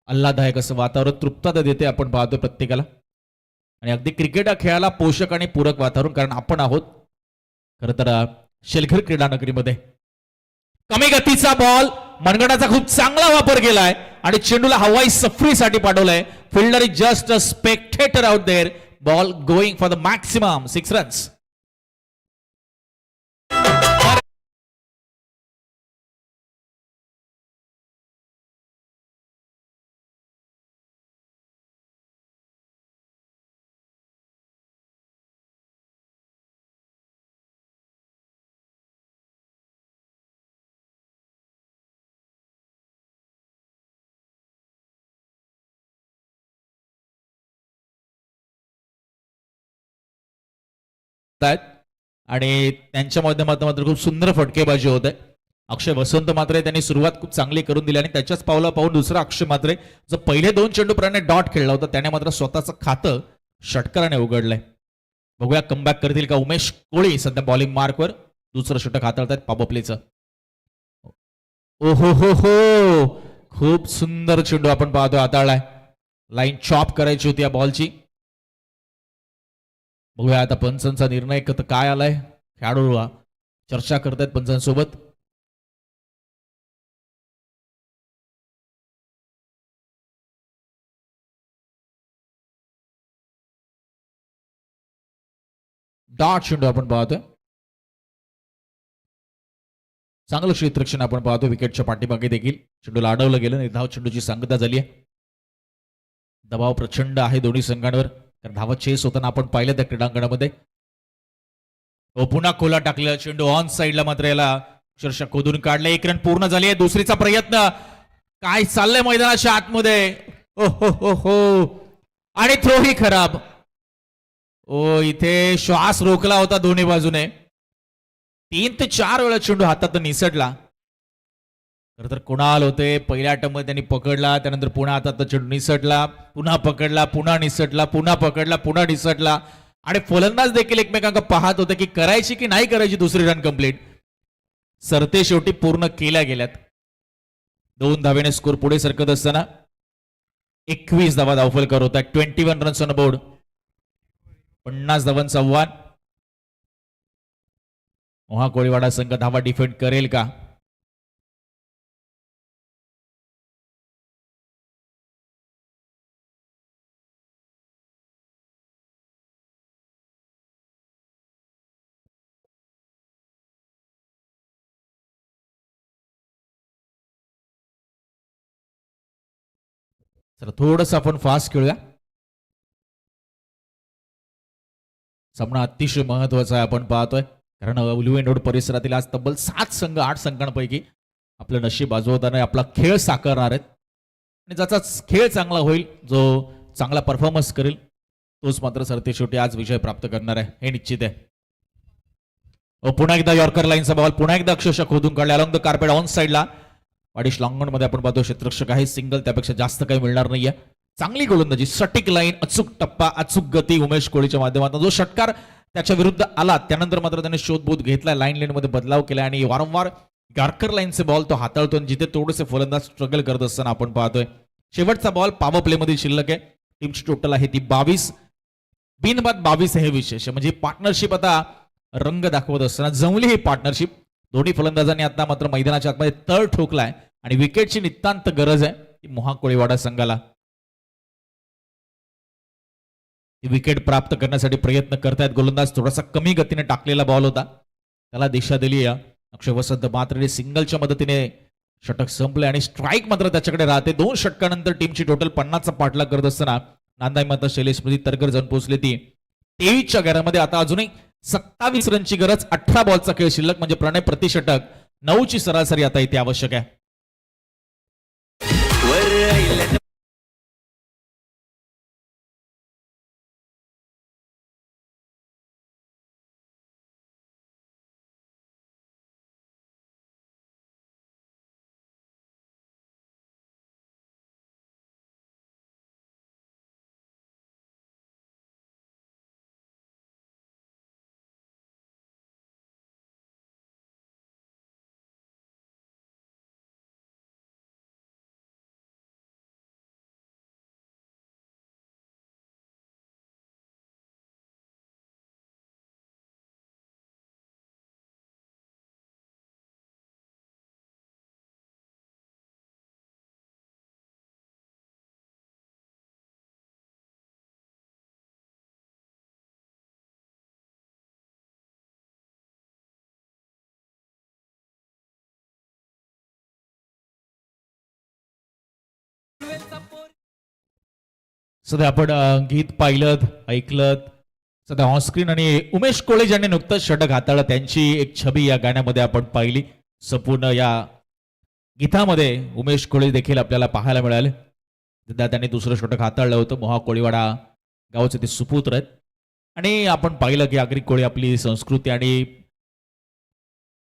आल्हाददायक असं वातावरण तृप्तता देते आपण पाहतोय प्रत्येकाला. आणि अगदी क्रिकेट या खेळाला पोषक आणि पूरक वातावरण, कारण आपण आहोत खरं तर शेलघर क्रीडा नगरीमध्ये. कमी गतीचा बॉल, मनगटाचा खूप चांगला वापर केलाय आणि चेंडूला हवाई सफरीसाठी पाठवलंय. Fielder is just a spectator out there. Ball going for the maximum 6 runs. आणि त्यांच्या माध्यमातून मात्र खूप सुंदर फटकेबाजी होत आहे. अक्षय वसंत मात्रे त्यांनी सुरुवात खूप चांगली करून दिली आणि त्याच्याच पावला पाहून दुसरा अक्षय मात्रे जो पहिले 2 चेंडू प्रमाणे डॉट खेळला होता त्याने मात्र स्वतःचं खातं षटकाराने उघडलंय. बघूया कमबॅक करतील का उमेश कोळी. सध्या बॉलिंग मार्कवर दुसरं षटक हाताळतात पॉवर प्लेचं. ओहो हो हो, खूप सुंदर चेंडू आपण पाहतोय हाताळलाय. लाईन चॉप करायची होती या बॉलची. बघूया आता पंचांचा निर्णय काय आलाय. खेळाडू चर्चा करतायत पंचांसोबत. डॉट चेंडू आपण पाहतोय. चांगलं क्षेत्ररक्षण आपण पाहतोय विकेटच्या पाठीमागे देखील चेंडूला अडवलं गेलं. निर्धाव चेंडूची सांगता झाली आहे. दबाव प्रचंड आहे दोन्ही संघांवर, कारण धावा चेस होताना आपण पाहिलं त्या क्रीडांगणामध्ये. पुन्हा खोला टाकलेला चेंडू ऑन साईडला, मात्र याला अक्षरशः खोदून काढलं. एक रन पूर्ण झाली आहे. दुसरीचा प्रयत्न, काय चाललंय मैदानाच्या आतमध्ये. हो हो हो हो, आणि थ्रो ही खराब. ओ, इथे श्वास रोखला होता दोन्ही बाजूने. 3 ते 4 वेळा चेंडू हातात निसटला. खरं तर कुणाल होते पहिल्या अटॅम्पमध्ये, त्यांनी पकडला, त्यानंतर पुन्हा हातात चेंडू निसटला, पुन्हा पकडला, पुन्हा निसटला, पुन्हा पकडला, पुन्हा निसटला. आणि फलंदाज देखील एकमेकांना पाहत होते की करायची की नाही करायची दुसरी रन कंप्लीट. सरते शेवटी पूर्ण केल्या गेल्यात. 2 धावेने स्कोर पुढे सरकत असताना 21 धावा धावफलक होता. 21 रन्स ऑन बोर्ड. 50 धावांचा आव्हान. मोहा कोळीवाडा संघ धावा डिफेंड करेल का? चला थोडस आपण फास्ट खेळूया. सामना अतिशय महत्वाचा आहे आपण पाहतोय, कारण उलवेन रोड परिसरातील आज तब्बल 7 संघ 8 संघांपैकी आपलं नशीब बाजवताना आपला खेळ साकारणार आहेत. आणि ज्याचा खेळ चांगला होईल, जो चांगला परफॉर्मन्स करेल, तोच मात्र सरते शेवटी आज विजय प्राप्त करणार आहे, हे निश्चित आहे. पुन्हा एकदा यॉर्कर लाईनचा बॉल पुन्हा एकदा अक्षरशः खोदून काढला अलॉंग द कार्पेट ऑन साईडला. वाडिश लॉंगॉन मध्ये आपण पाहतो क्षेत्ररक्षक आहे, सिंगल, त्यापेक्षा जास्त काही मिळणार नाहीये. चांगली गोलंदाजी, सटीक लाईन, अचूक टप्पा, अचूक गती उमेश कोळीच्या माध्यमातून. जो षटकार त्याच्या विरुद्ध आला त्यानंतर मात्र त्याने शोधबोध घेतला, लाईन मध्ये बदलाव केला आणि वारंवार यॉर्कर लाईनचे बॉल तो हाताळतो, जिथे थोडेसे फलंदाज स्ट्रगल करत असताना आपण पाहतोय. शेवटचा बॉल पॉवर प्ले मध्ये शिल्लक आहे. टीमची टोटल आहे ती 22. बिनबाद 22 हे विशेष, म्हणजे पार्टनरशिप आता रंग दाखवत असताना जमली ही पार्टनरशिप. दोन्ही फलंदाजांनी आता मात्र मैदानाच्या आतमध्ये तळ ठोकलाय आणि विकेटची नितांत गरज आहे ती मोहा कोळीवाडा संघाला. विकेट प्राप्त करण्यासाठी प्रयत्न करतायत गोलंदाज. थोडासा कमी गतीने टाकलेला बॉल होता, त्याला दिशा दिली अक्षय वसंत मात्र सिंगलच्या मदतीने षटक संपले आणि स्ट्राईक मात्र त्याच्याकडे राहते. 2 षटकानंतर टीमची टोटल 50चा पाठलाग करत असताना नांदाई माता शैलेश स्मृती तरकर जाऊन पोहोचली. ती 23च्या घरामध्ये आता अजूनही 27 रनची गरज. 18 बॉलचा खेळ शिल्लक, म्हणजे प्रणय प्रतिषटक 9ची सरासरी आता इथे आवश्यक आहे. सध्या आपण गीत पाहिलं ऐकलं सध्या ऑनस्क्रीन, आणि उमेश कोळे ज्यांनी नुकतंच षटक हाताळलं त्यांची एक छबी या गाण्यामध्ये आपण पाहिली. संपूर्ण या गीतामध्ये उमेश कोळे देखील आपल्याला पाहायला मिळाले. सध्या त्यांनी दुसरं षटक हाताळलं होतं. मोहा कोळीवाडा गावचे ते सुपुत्र आहेत आणि आपण पाहिलं की आगरी कोळी आपली संस्कृती आणि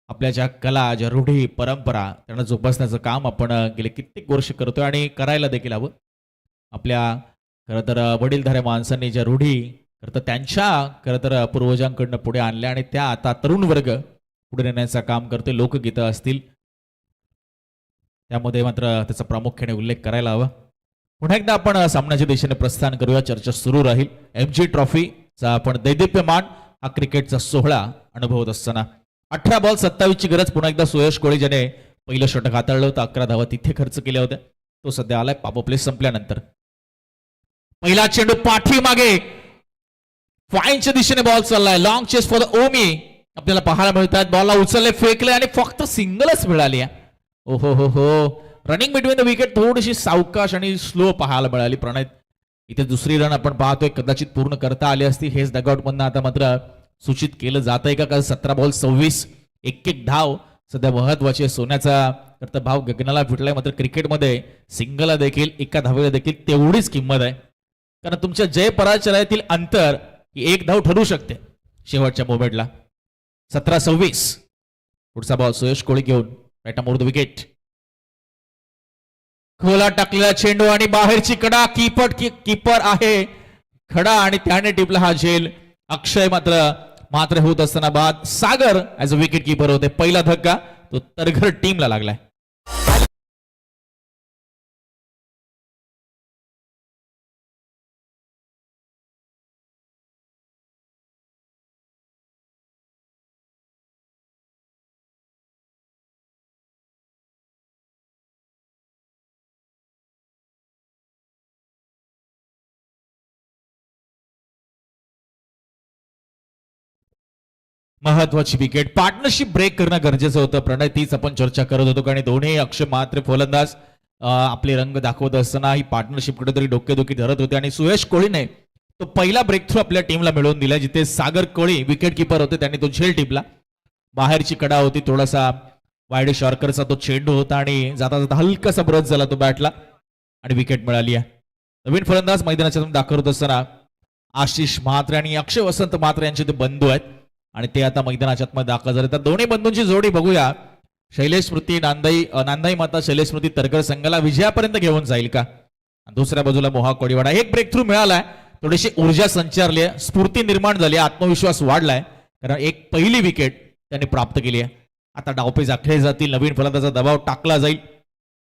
आपल्या ज्या कला, ज्या रूढी परंपरा त्यांना जोपासण्याचं काम आपण गेले कित्येक वर्ष करतोय आणि करायला देखील हवं. आपल्या खरं तर वडीलधाऱ्या माणसांनी ज्या रूढी खरं तर त्यांच्या खरं तर पूर्वजांकडनं पुढे आणल्या आणि त्या आता तरुण वर्ग पुढे नेण्याचं काम करते. लोकगीतं असतील त्यामध्ये मात्र त्याचा प्रामुख्याने उल्लेख करायला हवा. पुन्हा एकदा आपण सामन्याच्या दिशेने प्रस्थान करूया. चर्चा सुरू राहील. MG ट्रॉफीचा आपण दैदिप्यमान हा क्रिकेटचा सोहळा अनुभवत असताना 18 बॉल 27ची गरज. पुन्हा एकदा सुयश कोळी ज्याने पहिलं षटक हाताळलं होतं, 11 धावा तिथे खर्च केल्या होत्या, तो सध्या आलाय पॉवर प्ले संपल्यानंतर. पहिला चेंडू पाठीमागे फाईनच्या दिशेने बॉल चाललाय. लॉंग चेस फॉर द ओमी आपल्याला पाहायला मिळतात. बॉलला उचलले, फेकले आणि फक्त सिंगलच मिळाली. ओहो हो हो. रनिंग बिटवीन द विकेट थोडीशी सावकाश आणि स्लो पाहायला मिळाली. प्रणय इथे दुसरी रन आपण पाहतोय, कदाचित पूर्ण करता आली असती. हेच डगआउट मधनं आता मात्र सूचित केलं जात आहे का 17 बॉल 26, एक धाव सध्या महत्वाची. सोन्याचा करता भाव गगनाला फिटलाय. मात्र क्रिकेटमध्ये सिंगलला देखील, एका धावेला देखील तेवढीच किंमत आहे, कारण तुमच्या जय पराजयातील अंतर ही एक धाव ठरू शकते शेवटच्या मोमेंटला. 17-26. पुढचा बॉल सुयश कोळी घेऊन राईट मोर द विकेट. खोला टाकलेला चेंडू आणि बाहेरची कडा. कीपर आहे खडा आणि त्याने टिपला हा झेल. अक्षय मात्र होत असताना बाद. सागर ऍज अ विकेट कीपर होते. पहिला धक्का तो तरघर टीमला लागलाय. महत्वाची विकेट. पार्टनरशिप ब्रेक करणं गरजेचं होतं. प्रणय तीच आपण चर्चा करत होतो, कारण दोन्ही अक्षय मात्र फलंदाज आपले रंग दाखवत असताना ही पार्टनरशिप कुठेतरी डोकेदुखी धरत होते. आणि सुयश कोळीने तो पहिला ब्रेक थ्रू आपल्या टीमला मिळवून दिला, जिथे सागर कोळी विकेट कीपर होते, त्यांनी तो झेल टिपला. बाहेरची कडा होती, थोडासा वाईड शॉर्करचा तो चेंडू होता आणि जाता जाता हलकासा ब्रश झाला तो बॅटला आणि विकेट मिळाली आहे. नवीन फलंदाज मैदानाच्या दाखवत असताना आशिष म्हात्रे आणि अक्षय वसंत म्हात्रे यांचे ते बंधू आहेत आणि ते आता मैदानाच्या आतमध्ये दाखल झाले. तर दोन्ही बंधूंची जोडी बघूया. शैलेश स्मृती नांदाई माता शैलेश स्मृती तरकर संघाला विजयापर्यंत घेऊन जाईल का? दुसऱ्या बाजूला मोहा कोडीवाडा. एक ब्रेक थ्रू मिळालाय, थोडीशी ऊर्जा संचारली आहे, स्फूर्ती निर्माण झाली, आत्मविश्वास वाढलाय, कारण एक पहिली विकेट त्यांनी प्राप्त केली आहे. आता डावपेच आखले जातील. नवीन फलंदाजाचा दबाव टाकला जाईल.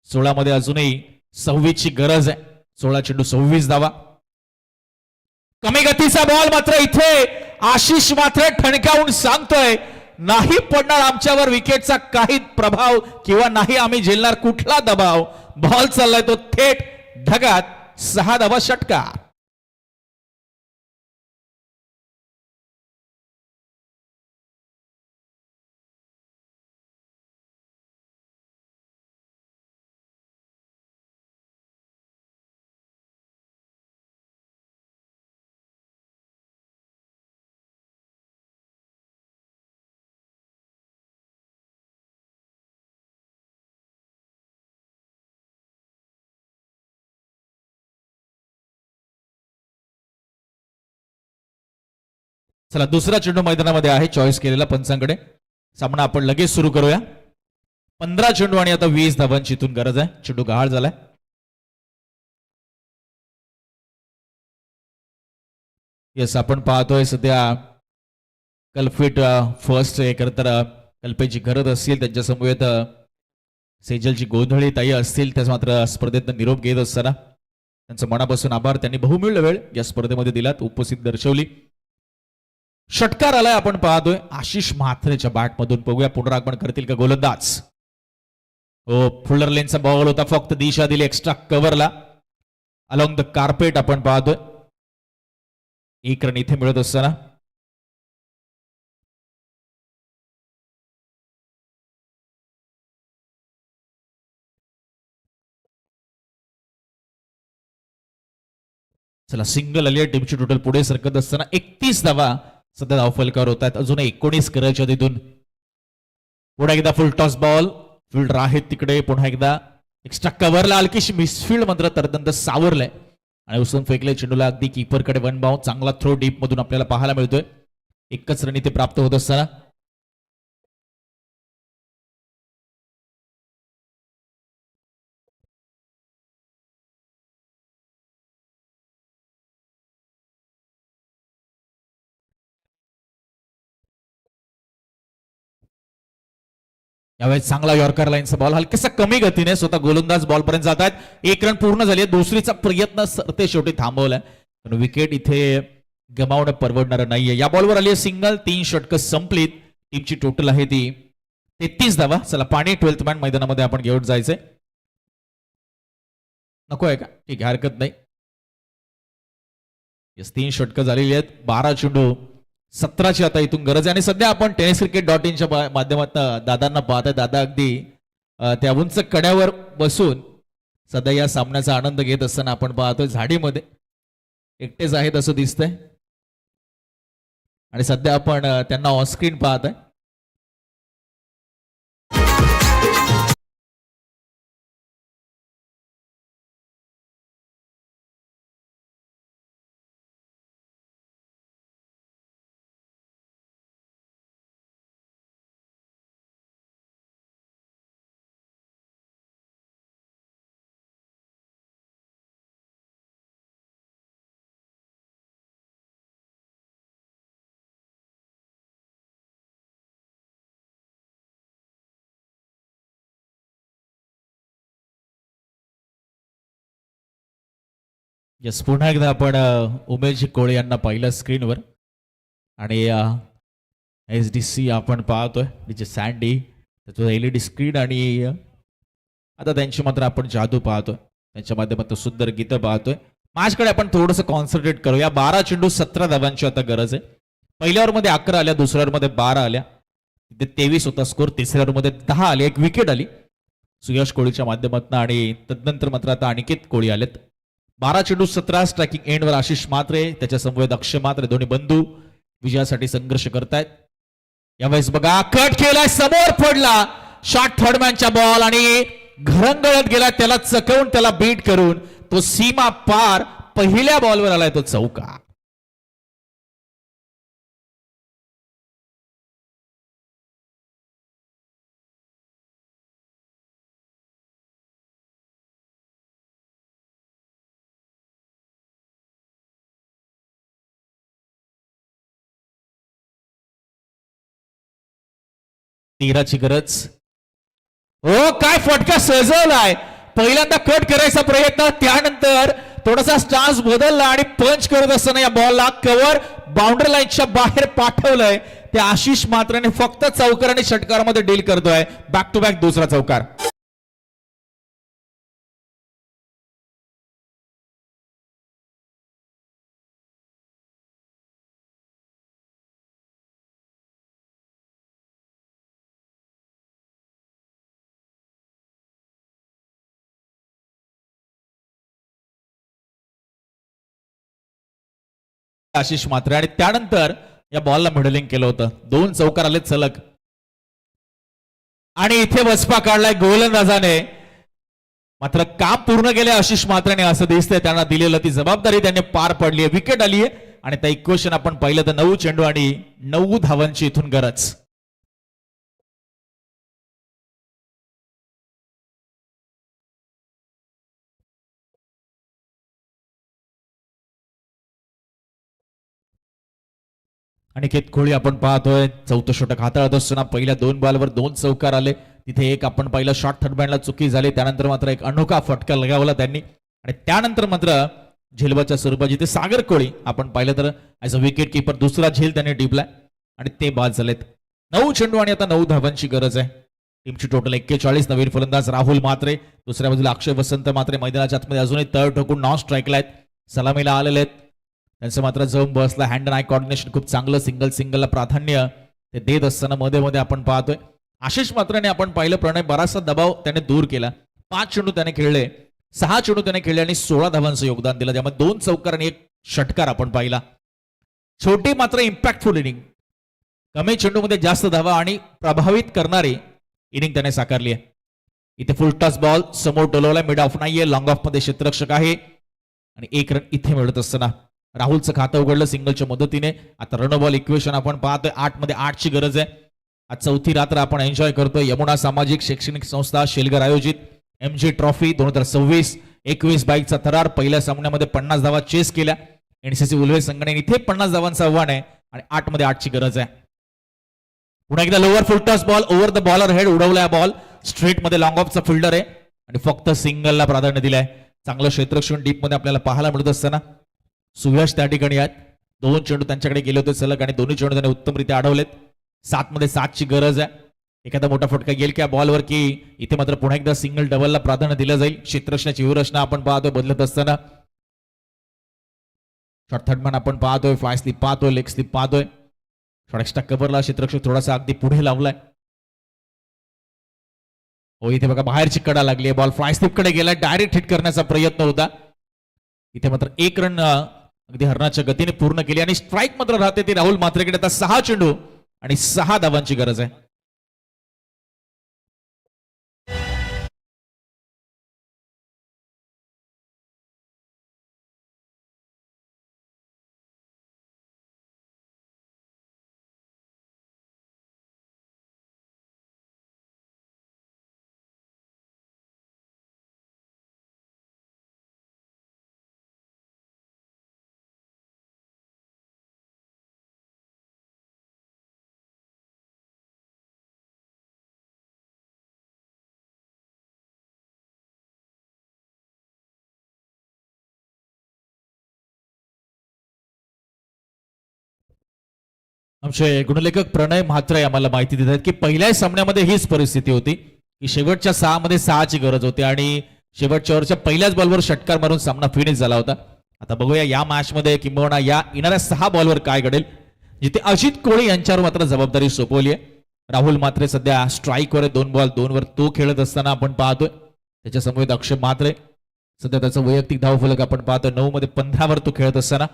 16 मध्ये अजूनही 26 ची गरज आहे. 16 चेंडू 26 धावा. कमी गतीचा बॉल मात्र इथे आशिष मात्र ठणकावून सांगतोय, नाही पडणार आमच्यावर विकेटचा काही प्रभाव किंवा नाही आम्ही झेलणार कुठला दबाव. बॉल चाललाय तो थेट ढगात. 6 धावा षटकार. चला दुसरा चेंडू मैदानामध्ये आहे, चॉईस केलेला पंचांकडे. सामना आपण लगेच सुरू करूया. 15 चेंडू आणि आता 20 धावांची इथून गरज आहे. चेंडू गहाळ झालाय. येस, आपण पाहतोय सध्या कल्फिट फर्स्ट खरं तर कल्पेची गरज असतील, त्यांच्या समवेत सेजलची गोंधळी ताई असतील, त्याच मात्र स्पर्धेत निरोप घेत असताना त्यांचं मनापासून आभार. त्यांनी बहुमूल्य वेळ या स्पर्धेमध्ये दिलात, उपस्थित दर्शवली. षटकार आलाय, आपण पाहतोय आशिष म्हात्रेच्या बॅटमधून. बघूया पुनरागमन करतील का गोलंदाज. हो, फुल्लर लेनचा बॉल होता, फक्त दिशा दिली एक्स्ट्रा कव्हरला अलॉंग द कार्पेट. आपण पाहतोय 1 रन इथे मिळत असताना चला सिंगल आली आहे. टीमची टोटल पुढे सरकत असताना 31 धावा सध्या धावफलकावर होत आहेत. अजून 19 करायच्या तिथून. पुन्हा एकदा फुल टॉस बॉल, फिल्डर आहेत तिकडे. पुन्हा एकदा एक्स्ट्रा कव्हरला हलकीशी मिसफिल्ड मात्र तरतंत सावरलंय आणि उचलून फेकले चेंडूला अगदी कीपरकडे. 1 बाउंड. चांगला थ्रो डीप मधून आपल्याला पाहायला मिळतोय. 1च रन इथे प्राप्त होत असताना यावेळेस चांगला यॉर्कर लाईनचा बॉल हलकेसा कमी गतीने स्वतः गोलंदाज बॉल पर्यंत जात आहेत. 1 रन पूर्ण झाली आहे. दुसरीचा प्रयत्न सरते शेवटी थांबवलाय, पण विकेट इथे गमावणं परवडणार नाहीये. या बॉलवर आली आहे सिंगल. 3 षटकं संपलीत. टीमची टोटल आहे ती 33 धावा. चला पाणी 12th मॅन मैदानामध्ये आपण घेऊन जायचंय. नको आहे का? ठीक आहे, हरकत नाही. यस 3 षटकं झालेली आहेत. 12 चेंडू 17ची आता इथून गरज आहे. आणि सध्या आपण tenniscricket.in माध्यमातून दादांना पाहतोय. दादा अगदी त्या उंच कड्यावर बसून सध्या या सामन्याचा आनंद घेत असताना आपण पाहतोय. झाडीमध्ये एकटेच आहेत असं दिसतंय आणि सध्या आपण त्यांना ऑनस्क्रीन पाहतोय. यस पुन्हा एकदा आपण उमेश कोळे यांना पाहिलं स्क्रीनवर आणि SDC आपण पाहतोय डीजे सँडी त्याचं LED स्क्रीन आणि आता त्यांची मात्र आपण जादू पाहतोय. त्यांच्या माध्यमातून सुंदर गीतं पाहतोय. माझ्याकडे आपण थोडंसं कॉन्सन्ट्रेट करूया. 12 चेंडू 17 धावांची आता गरज आहे. पहिल्या ओव्हरमध्ये 11 आल्या, दुसऱ्या ओव्हरमध्ये 12 आल्या, तिथे 23 होता स्कोर. तिसऱ्या ओव्हरमध्ये 10 आले, एक विकेट आली सुयश कोळीच्या माध्यमातून आणि तदनंतर मात्र आता अनिकेत कोळी आलेत. 12 चेंडू 17 स्ट्रायकिंग एंडवर आशिष म्हात्रे त्याच्या समवेत अक्षय म्हात्रे दोन्ही बंधू विजयासाठी संघर्ष करतायत. यावेळेस बघा कट केलाय, समोर पडला शॉट थर्डमॅनच्या बॉल आणि घरंगळत गेला, त्याला चकवून त्याला बीट करून तो सीमा पार पहिल्या बॉलवर आलाय तो चौका. तीराची गरज. हो काय फटका सजवलाय. पहिल्यांदा कट करायचा प्रयत्न, त्यानंतर थोडासा स्टान्स बदलला आणि पंच करत असताना या बॉलला कव्हर बाउंड्री लाईनच्या बाहेर पाठवलंय. त्या आशिष म्हात्रेने फक्त चौकार आणि षटकारामध्ये डील करतोय. बॅक टू बॅक दुसरा चौकार. आशिष म्हात्रे आणि त्यानंतर या बॉलला मिडलिंग केलं होतं. 2 चौकार आले सलग आणि इथे वचपा काढलाय गोलंदाजाने. मात्र काम पूर्ण केले आशिष म्हात्रेने असं दिसतंय. त्यांना दिलेलं ती जबाबदारी त्यांनी पार पडली आहे. विकेट आली आहे आणि त्या इक्वेशन आपण पाहिलं तर 9 चेंडू आणि 9 धावांची इथून गरज. अनिकेत कोळी आपण पाहतोय. चौथं षटक हाताळत असताना पहिल्या 2 बॉलवर 2 चौकार आले. तिथे एक आपण पाहिलं शॉट थर्डमॅनला चुकी झाली, त्यानंतर मात्र एक अनोखा फटका लगावला त्यांनी आणि त्यानंतर मात्र झेलबाच्या स्वरूपात जिथे सागर कोळी आपण पाहिलं तर ऍज अ विकेट किपर दुसरा झेल त्यांनी टिपलाय आणि ते बाद झालेत. 9 चेंडू आणि आता 9 धावांची गरज आहे. टीमची टोटल 41. नवीन फलंदाज राहुल म्हात्रे, दुसऱ्या बाजूला अक्षय वसंत म्हात्रे मैदानाच्या आतमध्ये अजूनही तळ ठोकून नॉन स्ट्राईकला आहेत, सलामीला आलेले आहेत. त्यांचं मात्र जम बसला. हँड अँड आय कॉर्डिनेशन खूप चांगलं. सिंगलला प्राधान्य ते देत असताना मध्ये मध्ये आपण पाहतोय आशिष म्हात्रेने आपण पाहिलं प्रणय बराचसा दबाव त्याने दूर केला. 5 चेंडू त्याने खेळले, 6 चेंडू त्याने खेळले आणि 16 धावांचं योगदान दिलं, ज्यामध्ये 2 चौकार आणि 1 षटकार आपण पाहिला. छोटी मात्र इम्पॅक्टफुल इनिंग, कमी चेंडूमध्ये जास्त धावा आणि प्रभावित करणारी इनिंग त्याने साकारली आहे. इथे फुल टॉस बॉल समोर टोलवलाय. मिड ऑफ नाहीये, लॉंग ऑफ मध्ये क्षेत्ररक्षक आहे आणि 1 रन इथे मिळत असताना राहुलचं खातं उघडलं सिंगलच्या मदतीने. आता रन बॉल इक्वेशन आपण पाहतोय. 8 मध्ये 8 ची गरज आहे. आज चौथी रात्र आपण एन्जॉय करतोय. यमुना सामाजिक शैक्षणिक संस्था शेलगर आयोजित MG ट्रॉफी 2026. 21 बाईकचा थरार. पहिल्या सामन्यामध्ये 50 धावा चेस केल्या NCC उल्वे संघाने. इथे 50 धावांचं आव्हान आहे आणि 8 मध्ये 8 ची गरज आहे. पुन्हा एकदा lower full toss ball over the bowler head उडवलाय. बॉल स्ट्रेट मध्ये लॉंग ऑफचा फिल्डर आहे आणि फक्त सिंगलला प्राधान्य दिलंय. चांगलं क्षेत्ररक्षण डीप मध्ये आपल्याला पाहायला मिळत असताना सुयश त्या ठिकाणी आहेत. 2 चेंडू त्यांच्याकडे गेले होते सलग आणि दोन्ही चेंडू त्याने उत्तमरित्या अडवलेत. 7 मध्ये 7 ची गरज आहे. एखादा मोठा फटका येईल की बॉलवर की इथे मात्र पुन्हा एकदा सिंगल डबलला प्राधान्य दिलं जाईल. क्षेत्ररक्षणाची व्यूहरचना आपण पाहतोय बदलत असताना शॉर्ट थर्डमॅन आपण पाहतोय, फ्लाय स्लिप पाहतोय, लेग स्लिप पाहतोय. शॉर्ट एक्स्ट्रा कव्हरला क्षेत्ररक्षक थोडासा अगदी पुढे लावलाय. हो इथे बघा बाहेरची कडा लागली आहे. बॉल फ्लाय स्लिप कडे गेला, डायरेक्ट हिट करण्याचा प्रयत्न होता. इथे मात्र एक रन अगदी हरणाच्या गतीने पूर्ण केली आणि स्ट्राईक मात्र राहते ती राहुल म्हात्रेकडे. आता 6 चेंडू आणि 6 धावांची गरज आहे. आमचे गुणलेखक प्रणय म्हात्रे आम्हाला माहिती देत आहेत की पहिल्या सामन्यामध्ये हीच परिस्थिती होती की शेवटच्या 6 मध्ये 6ची गरज होती आणि शेवटच्या ओव्हरच्या पहिल्याच बॉलवर षटकार मारून सामना फिनिश झाला होता. आता बघूया या मॅच मध्ये किंबहुना या येणाऱ्या 6 बॉलवर काय घडेल, जिथे अजित कोहली यांच्यावर मात्र जबाबदारी सोपवली आहे. राहुल म्हात्रे सध्या स्ट्राईकवर आहे, 2 बॉल 2 वर तो खेळत असताना आपण पाहतोय. त्याच्या समोर अक्षय म्हात्रे सध्या त्याचं वैयक्तिक धावफलक आपण पाहतोय 9 मध्ये 15 वर तो खेळत असताना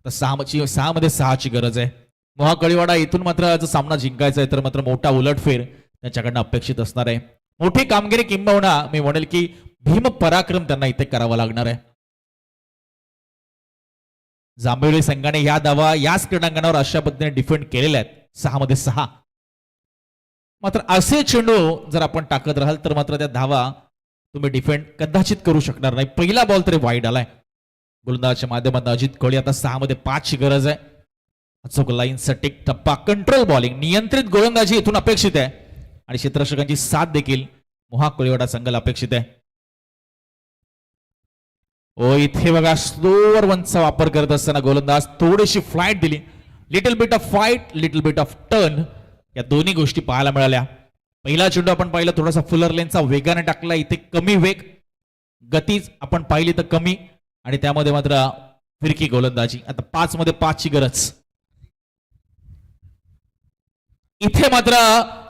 6 मध्ये 6ची गरज आहे. मोहा कळीवाडा इथून मात्र जर सामना जिंकायचा आहे तर मात्र मोठा उलटफेर त्यांच्याकडनं अपेक्षित असणार आहे. मोठी कामगिरी किंबहुना मी म्हणेल की भीम पराक्रम त्यांना इथे करावा लागणार आहे. जांभेळी संघाने या धावा याच क्रीडांगणावर अशा पद्धतीने डिफेंड केलेल्या आहेत 6 मध्ये 6. मात्र असे चेंडू जर आपण टाकत राहाल तर मात्र त्या धावा तुम्ही डिफेंड कदाचित करू शकणार नाही. पहिला बॉल तरी वाईड आलाय. गोलंदाजाच्या माध्यमातून अजित कोहली. आता 6 मध्ये 5ची गरज आहे. अचूक लाईन सटीक टप्पा कंट्रोल बॉलिंग नियंत्रित गोलंदाजी इथून अपेक्षित आहे आणि क्षेत्ररक्षकांची साथ देखील मोहा कोळीवाडा संघाला अपेक्षित आहे. ओ इथे बघा स्लोअर वनचा वापर करत असताना गोलंदाज थोडीशी फ्लाईट दिली. Little bit of fight, little bit of turn, या दोन्ही गोष्टी पाहायला मिळाल्या. पहिला चेंडू आपण पाहिला थोडासा फुलर लेनचा वेगाने टाकला. इथे कमी वेग, गतीच आपण पाहिली तर कमी आणि त्यामध्ये मात्र फिरकी गोलंदाजी. आता 5 मध्ये 5ची गरज. इथे मात्र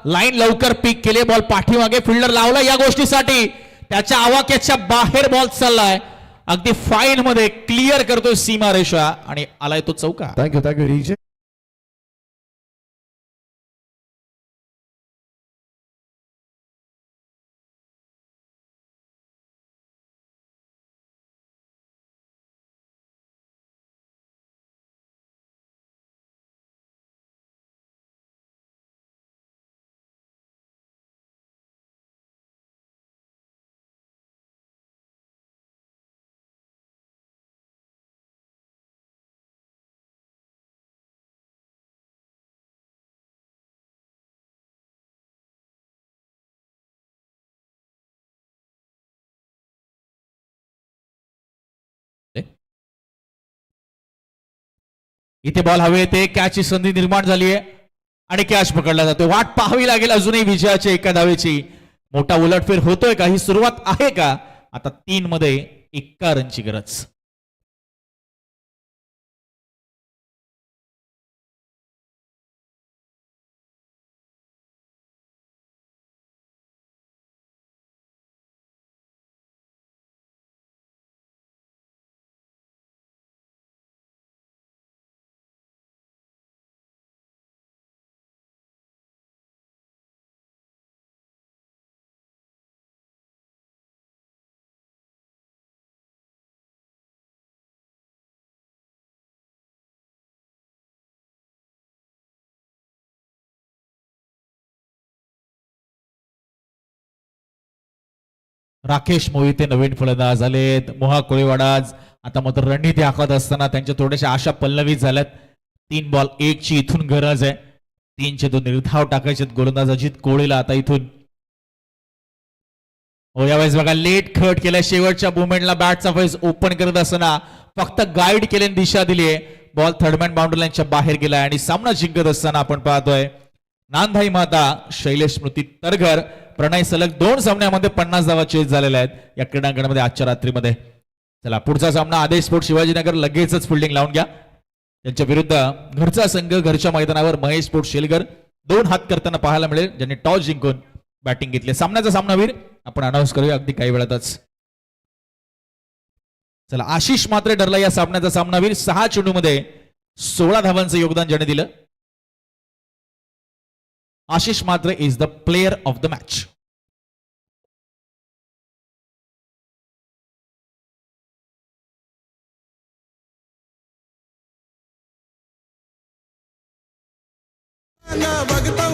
लाईन लवकर पिक केले. बॉल पाठीमागे फिल्डर लावला या गोष्टीसाठी. त्याच्या आवाक्याच्या बाहेर बॉल चाललाय. अगदी फाईन मध्ये क्लिअर करतोय सीमारेषा आणि आलाय तो चौका. Thank you DJ. इथे बॉल हवे ते कॅचची संधी निर्माण झाली आहे आणि कॅच पकडला जातोय. वाट पाहावी लागेल अजूनही विजयाच्या एका धावेची. मोठा उलटफेर होतोय का, ही सुरुवात आहे का? आता 3 मध्ये 1 रनची गरज. राकेश मोहिते नवीन फलंदाज झालेत. मोहा कोळीवाडा आता मात्र रणनीती आखत असताना त्यांच्या थोड्याशा आशा पल्लवीत झाल्यात. 3 बॉल 1 ची इथून गरज आहे. 3 चे 2 निर्धाव टाकायचे गोलंदाज अजित कोहलीला. आता इथून हो यावेळेस बघा लेट खट केलाय. शेवटच्या मुवमेंटला बॅटचा फेस ओपन करत असताना फक्त गाईड केल्याने दिशा दिली आहे. बॉल थर्डमॅन बाउंड्री लाईनच्या बाहेर गेलाय आणि सामना जिंकत असताना आपण पाहतोय नांदाई माता शैलेश स्मृती तरघर. प्रणय सलग 2 सामन्यामध्ये 50 धावा चेस झालेल्या आहेत या क्रीडांगणामध्ये आजच्या रात्रीमध्ये. चला पुढचा सामना आदेश स्पोर्ट शिवाजीनगर लगेचच फिल्डिंग लावून घ्या. त्यांच्या विरुद्ध घरचा संघ घरच्या मैदानावर महेश स्पोर्ट शेलगर 2 हात करताना पाहायला मिळेल, ज्यांनी टॉस जिंकून बॅटिंग घेतली. सामन्याचा सामनावीर आपण अनाऊन्स करूया अगदी काही वेळातच. चला आशिष मात्रे ठरला या सामन्याचा सामनावीर. 6 चेंडूमध्ये 16 धावांचं योगदान ज्याने दिलं. Ashish Mhatre is the player of the match. बघता